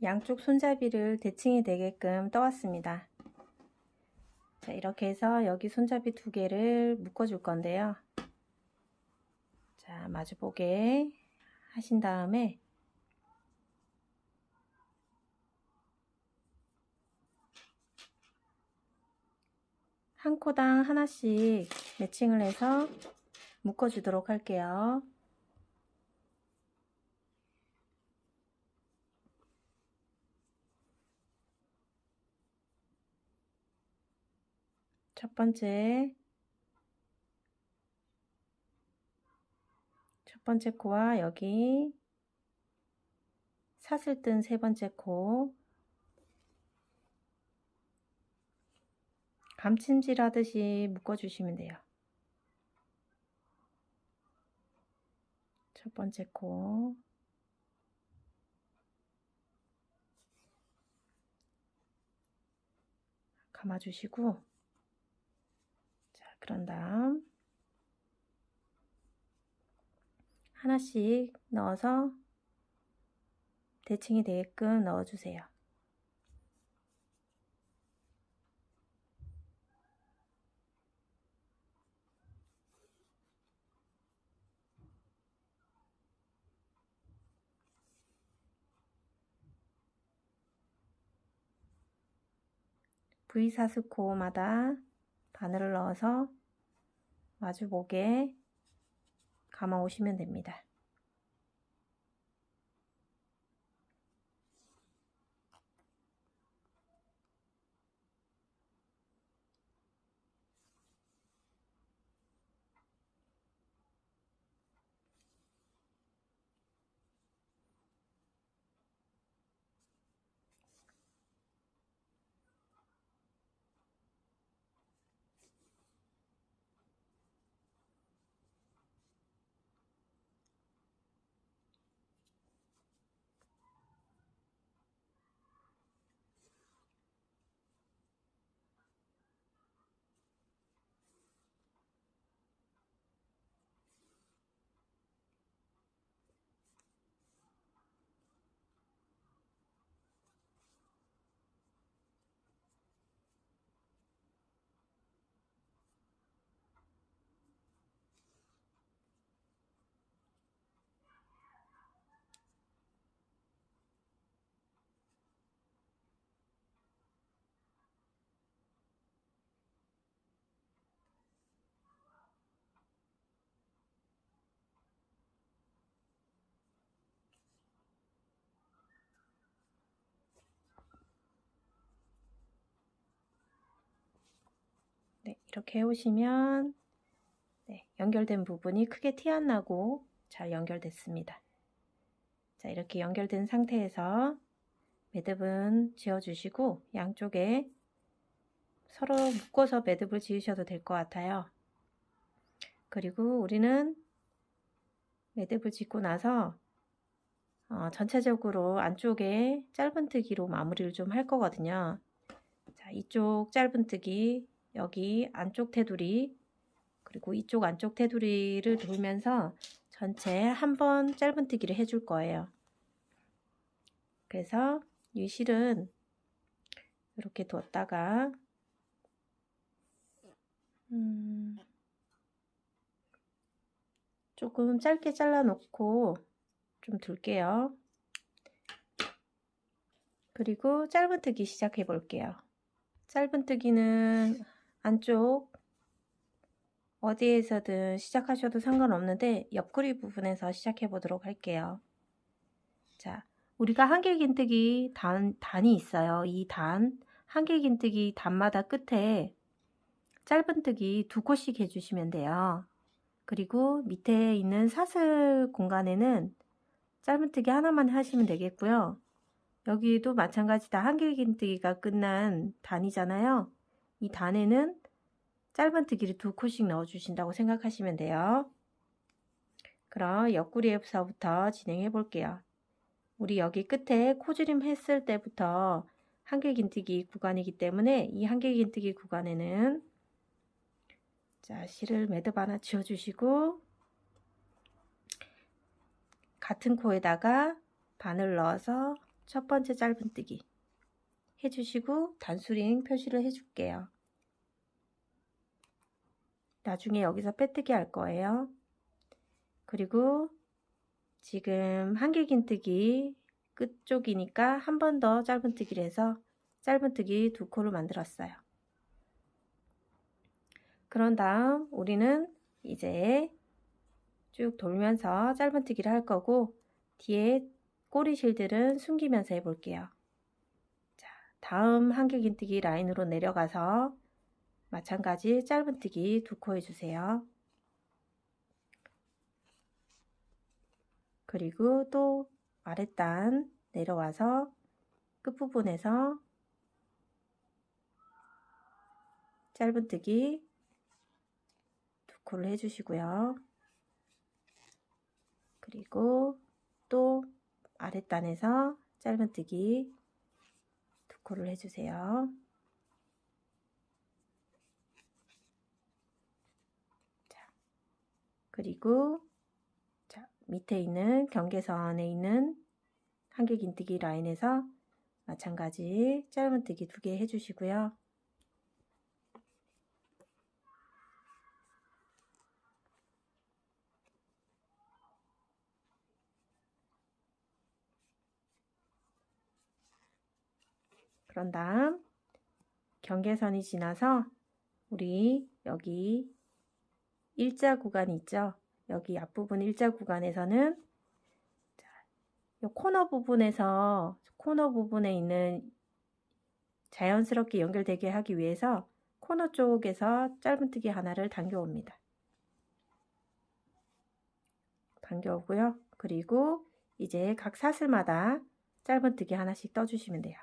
양쪽 손잡이를 대칭이 되게끔 떠왔습니다. 자, 이렇게 해서 여기 손잡이 2개를 묶어 줄 건데요. 자, 마주보게 하신 다음에 한 코당 하나씩 매칭을 해서 묶어 주도록 할게요. 첫 번째 코와 여기 사슬 뜬 세 번째 코 감침질 하듯이 묶어 주시면 돼요. 첫 번째 코 감아 주시고, 자, 그런 다음 하나씩 넣어서 대칭이 되게끔 넣어 주세요. V사슬코마다 바늘을 넣어서 마주보게 감아 오시면 됩니다. 이렇게 해오시면 네, 연결된 부분이 크게 티 안 나고 잘 연결됐습니다. 자, 이렇게 연결된 상태에서 매듭은 지어주시고 양쪽에 서로 묶어서 매듭을 지으셔도 될 것 같아요. 그리고 우리는 매듭을 짓고 나서 전체적으로 안쪽에 짧은뜨기로 마무리를 좀 할 거거든요. 자, 이쪽 짧은뜨기, 여기 안쪽 테두리, 그리고 이쪽 안쪽 테두리를 돌면서 전체 한 번 짧은뜨기를 해줄 거예요. 그래서 이 실은 이렇게 뒀다가 조금 짧게 잘라 놓고 좀 둘게요. 그리고 짧은뜨기 시작해 볼게요. 짧은뜨기는 안쪽 어디에서든 시작하셔도 상관없는데 옆구리 부분에서 시작해 보도록 할게요. 자, 우리가 한길긴뜨기 단이 있어요. 이 한길긴뜨기 단마다 끝에 짧은뜨기 2코씩 해주시면 돼요. 그리고 밑에 있는 사슬 공간에는 짧은뜨기 하나만 하시면 되겠고요. 여기도 마찬가지다. 한길긴뜨기가 끝난 단이잖아요. 이 단에는 짧은뜨기를 2코씩 넣어주신다고 생각하시면 돼요. 그럼 옆구리에서부터 진행해 볼게요. 우리 여기 끝에 코주림 했을 때부터 한길긴뜨기 구간이기 때문에 이 한길긴뜨기 구간에는 자, 실을 매듭 하나 지어주시고 같은 코에다가 바늘 넣어서 첫 번째 짧은뜨기 해주시고 단수링 표시를 해줄게요. 나중에 여기서 빼뜨기 할 거예요. 그리고 지금 한길긴뜨기 끝쪽이니까 한 번 더 짧은뜨기를 해서 짧은뜨기 2코를 만들었어요. 그런 다음 우리는 이제 쭉 돌면서 짧은뜨기를 할 거고 뒤에 꼬리실들은 숨기면서 해볼게요. 자, 다음 한길긴뜨기 라인으로 내려가서 마찬가지 짧은뜨기 2코 해주세요. 그리고 또 아랫단 내려와서 끝부분에서 짧은뜨기 2코를 해주시고요. 그리고 또 아랫단에서 짧은뜨기 2코를 해주세요. 자, 그리고 자, 밑에 있는 경계선에 있는 한길긴뜨기 라인에서 마찬가지 짧은뜨기 2개 해주시고요. 그런 다음 경계선이 지나서 우리 여기 일자 구간이 있죠. 여기 앞부분 일자 구간에서는 자, 이 코너 부분에 있는 자연스럽게 연결되게 하기 위해서 코너 쪽에서 짧은뜨기 하나를 당겨옵니다. 당겨오고요. 그리고 이제 각 사슬마다 짧은뜨기 하나씩 떠주시면 돼요.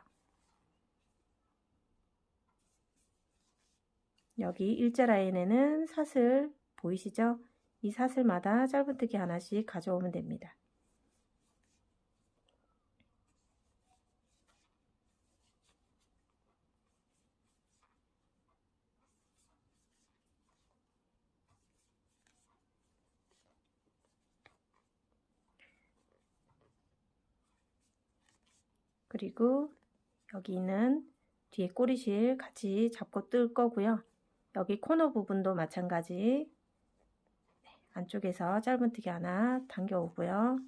여기 일자 라인에는 사슬 보이시죠? 이 사슬마다 짧은뜨기 하나씩 가져오면 됩니다. 그리고 여기 있는 뒤에 꼬리실 같이 잡고 뜰 거고요. 여기 코너 부분도 마찬가지 네, 안쪽에서 짧은뜨기 하나 당겨 오고요.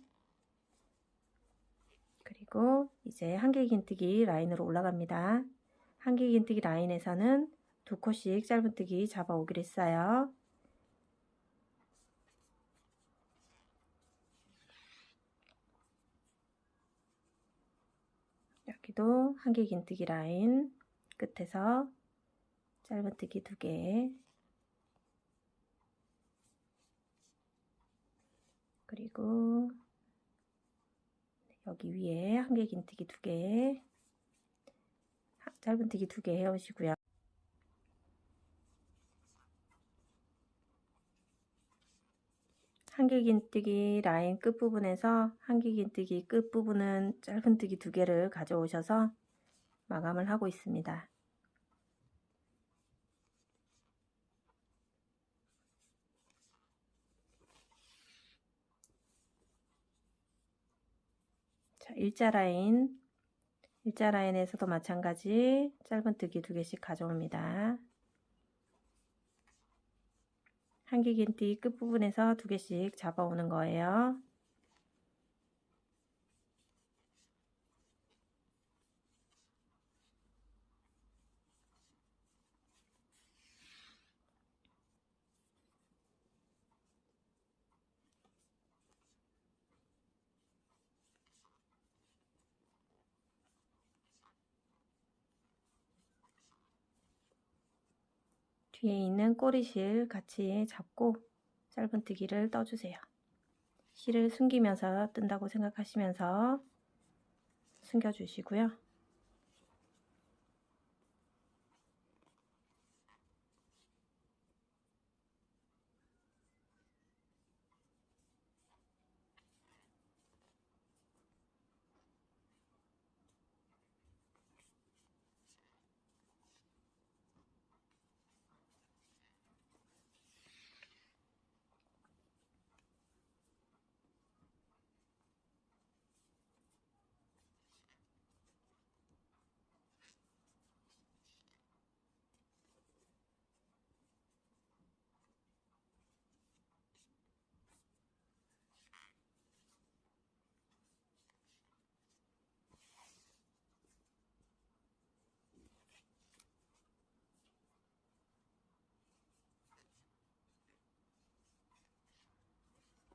그리고 이제 한길긴뜨기 라인으로 올라갑니다. 한길긴뜨기 라인에서는 2코씩 짧은뜨기 잡아 오기로 했어요. 여기도 한길긴뜨기 라인 끝에서 짧은뜨기 2개 그리고 여기 위에 한길긴뜨기 2개, 짧은뜨기 2개 해오시고요. 한길긴뜨기 라인 끝부분에서 한길긴뜨기 끝부분은 짧은뜨기 2개를 가져오셔서 마감을 하고 있습니다. 자, 일자 라인에서도 마찬가지 짧은뜨기 2개씩 가져옵니다. 한길긴뜨기 끝부분에서 2개씩 잡아오는 거예요. 뒤에 있는 꼬리실 같이 잡고 짧은뜨기를 떠주세요. 실을 숨기면서 뜬다고 생각하시면서 숨겨주시고요.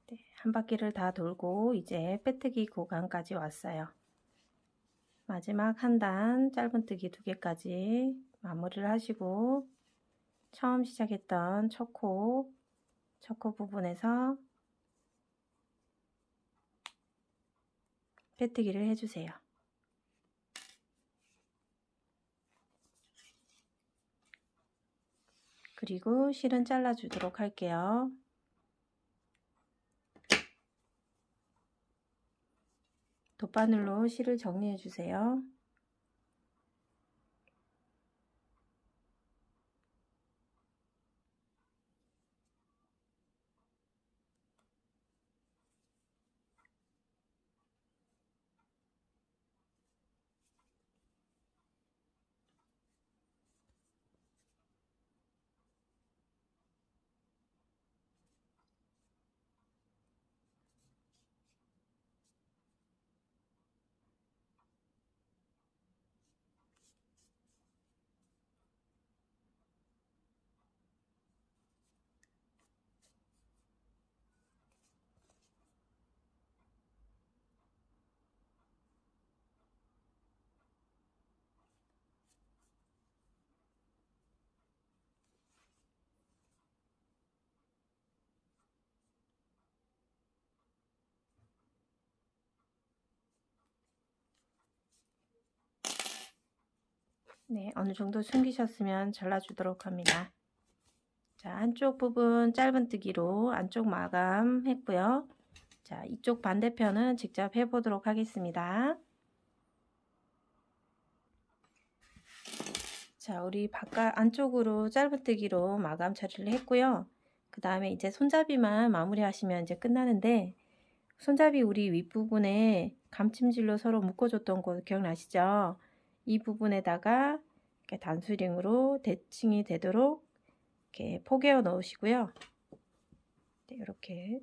네, 한 바퀴를 다 돌고 이제 빼뜨기 구간까지 왔어요. 마지막 한 단 짧은뜨기 2개까지 마무리를 하시고 처음 시작했던 첫 코 부분에서 빼뜨기를 해주세요. 그리고 실은 잘라주도록 할게요. 돗바늘로 실을 정리해 주세요. 네, 어느 정도 숨기셨으면 잘라주도록 합니다. 자, 한쪽 부분 짧은뜨기로 안쪽 마감했고요. 자, 이쪽 반대편은 직접 해보도록 하겠습니다. 자, 우리 안쪽으로 짧은뜨기로 마감 처리를 했고요. 그 다음에 이제 손잡이만 마무리 하시면 이제 끝나는데, 손잡이 우리 윗부분에 감침질로 서로 묶어줬던 거 기억나시죠? 이 부분에다가 이렇게 단수링으로 대칭이 되도록 이렇게 포개어 넣으시고요. 네, 이렇게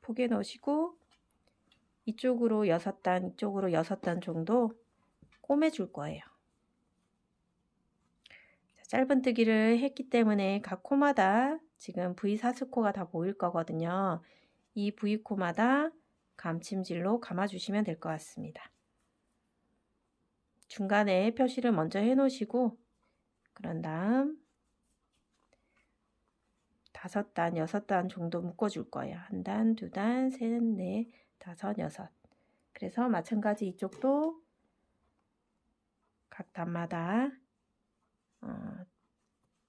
포개 넣으시고 이쪽으로 6단, 이쪽으로 6단 정도 꼬매줄 거예요. 짧은뜨기를 했기 때문에 각 코마다 지금 V4스코가 다 보일 거거든요. 이 V코마다 감침질로 감아주시면 될 것 같습니다. 중간에 표시를 먼저 해 놓으시고 그런 다음 5단, 6단 정도 묶어줄 거예요. 1단, 2단, 3, 4, 5, 6. 그래서 마찬가지 이쪽도 각 단마다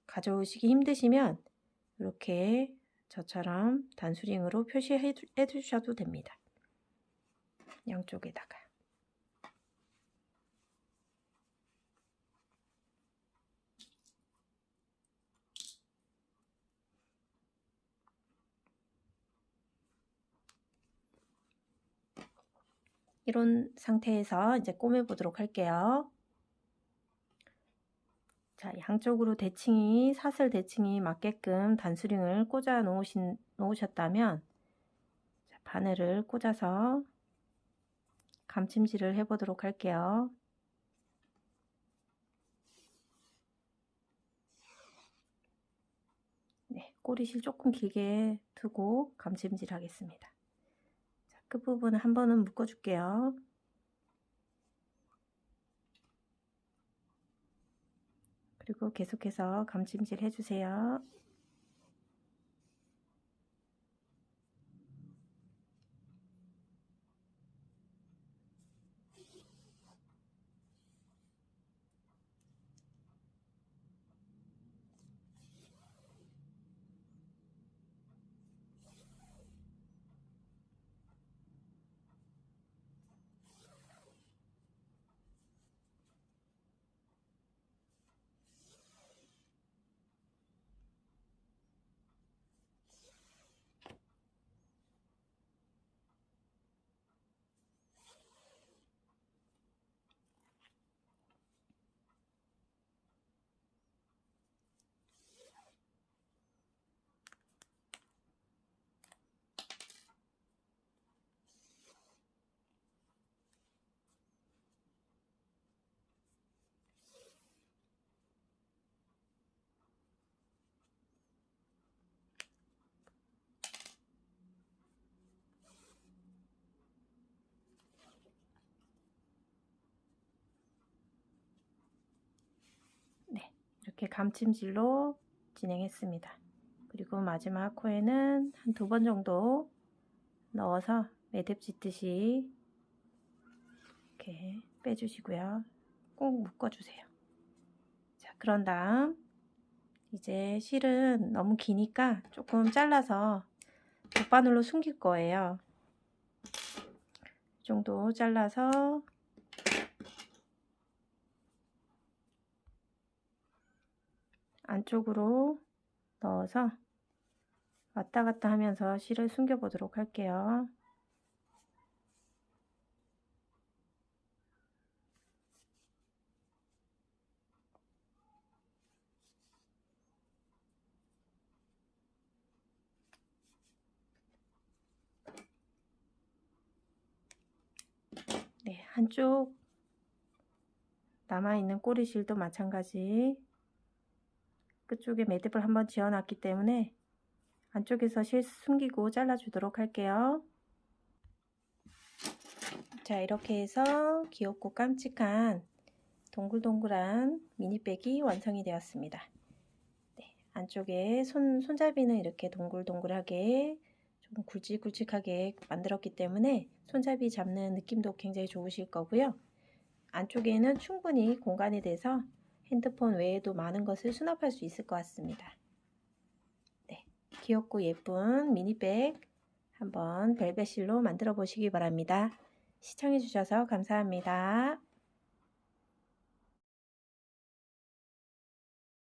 가져오시기 힘드시면 이렇게 저처럼 단수링으로 표시해 주셔도 됩니다. 양쪽에다가. 이런 상태에서 이제 꼬매 보도록 할게요. 자, 양쪽으로 사슬 대칭이 맞게끔 단수링을 꽂아 놓으셨다면 바늘을 꽂아서 감침질을 해 보도록 할게요. 네, 꼬리실 조금 길게 두고 감침질 하겠습니다. 자, 끝부분을 한 번은 묶어 줄게요. 그리고 계속해서 감침질 해주세요. 네, 이렇게 감침질로 진행했습니다. 그리고 마지막 코에는 한 2번 정도 넣어서 매듭 짓듯이 이렇게 빼주시고요. 꼭 묶어주세요. 자, 그런 다음 이제 실은 너무 기니까 조금 잘라서 돗바늘로 숨길 거예요. 이 정도 잘라서 안쪽으로 넣어서 왔다 갔다 하면서 실을 숨겨 보도록 할게요. 네, 한쪽 남아있는 꼬리실도 마찬가지 끝쪽에 매듭을 한번 지어놨기 때문에 안쪽에서 실 숨기고 잘라주도록 할게요. 자, 이렇게 해서 귀엽고 깜찍한 동글동글한 미니백이 완성이 되었습니다. 네, 안쪽에 손잡이는 이렇게 동글동글하게 좀 굵직굵직하게 만들었기 때문에 손잡이 잡는 느낌도 굉장히 좋으실 거고요. 안쪽에는 충분히 공간이 돼서 핸드폰 외에도 많은 것을 수납할 수 있을 것 같습니다. 네, 귀엽고 예쁜 미니백 한번 벨벳실로 만들어 보시기 바랍니다. 시청해 주셔서 감사합니다.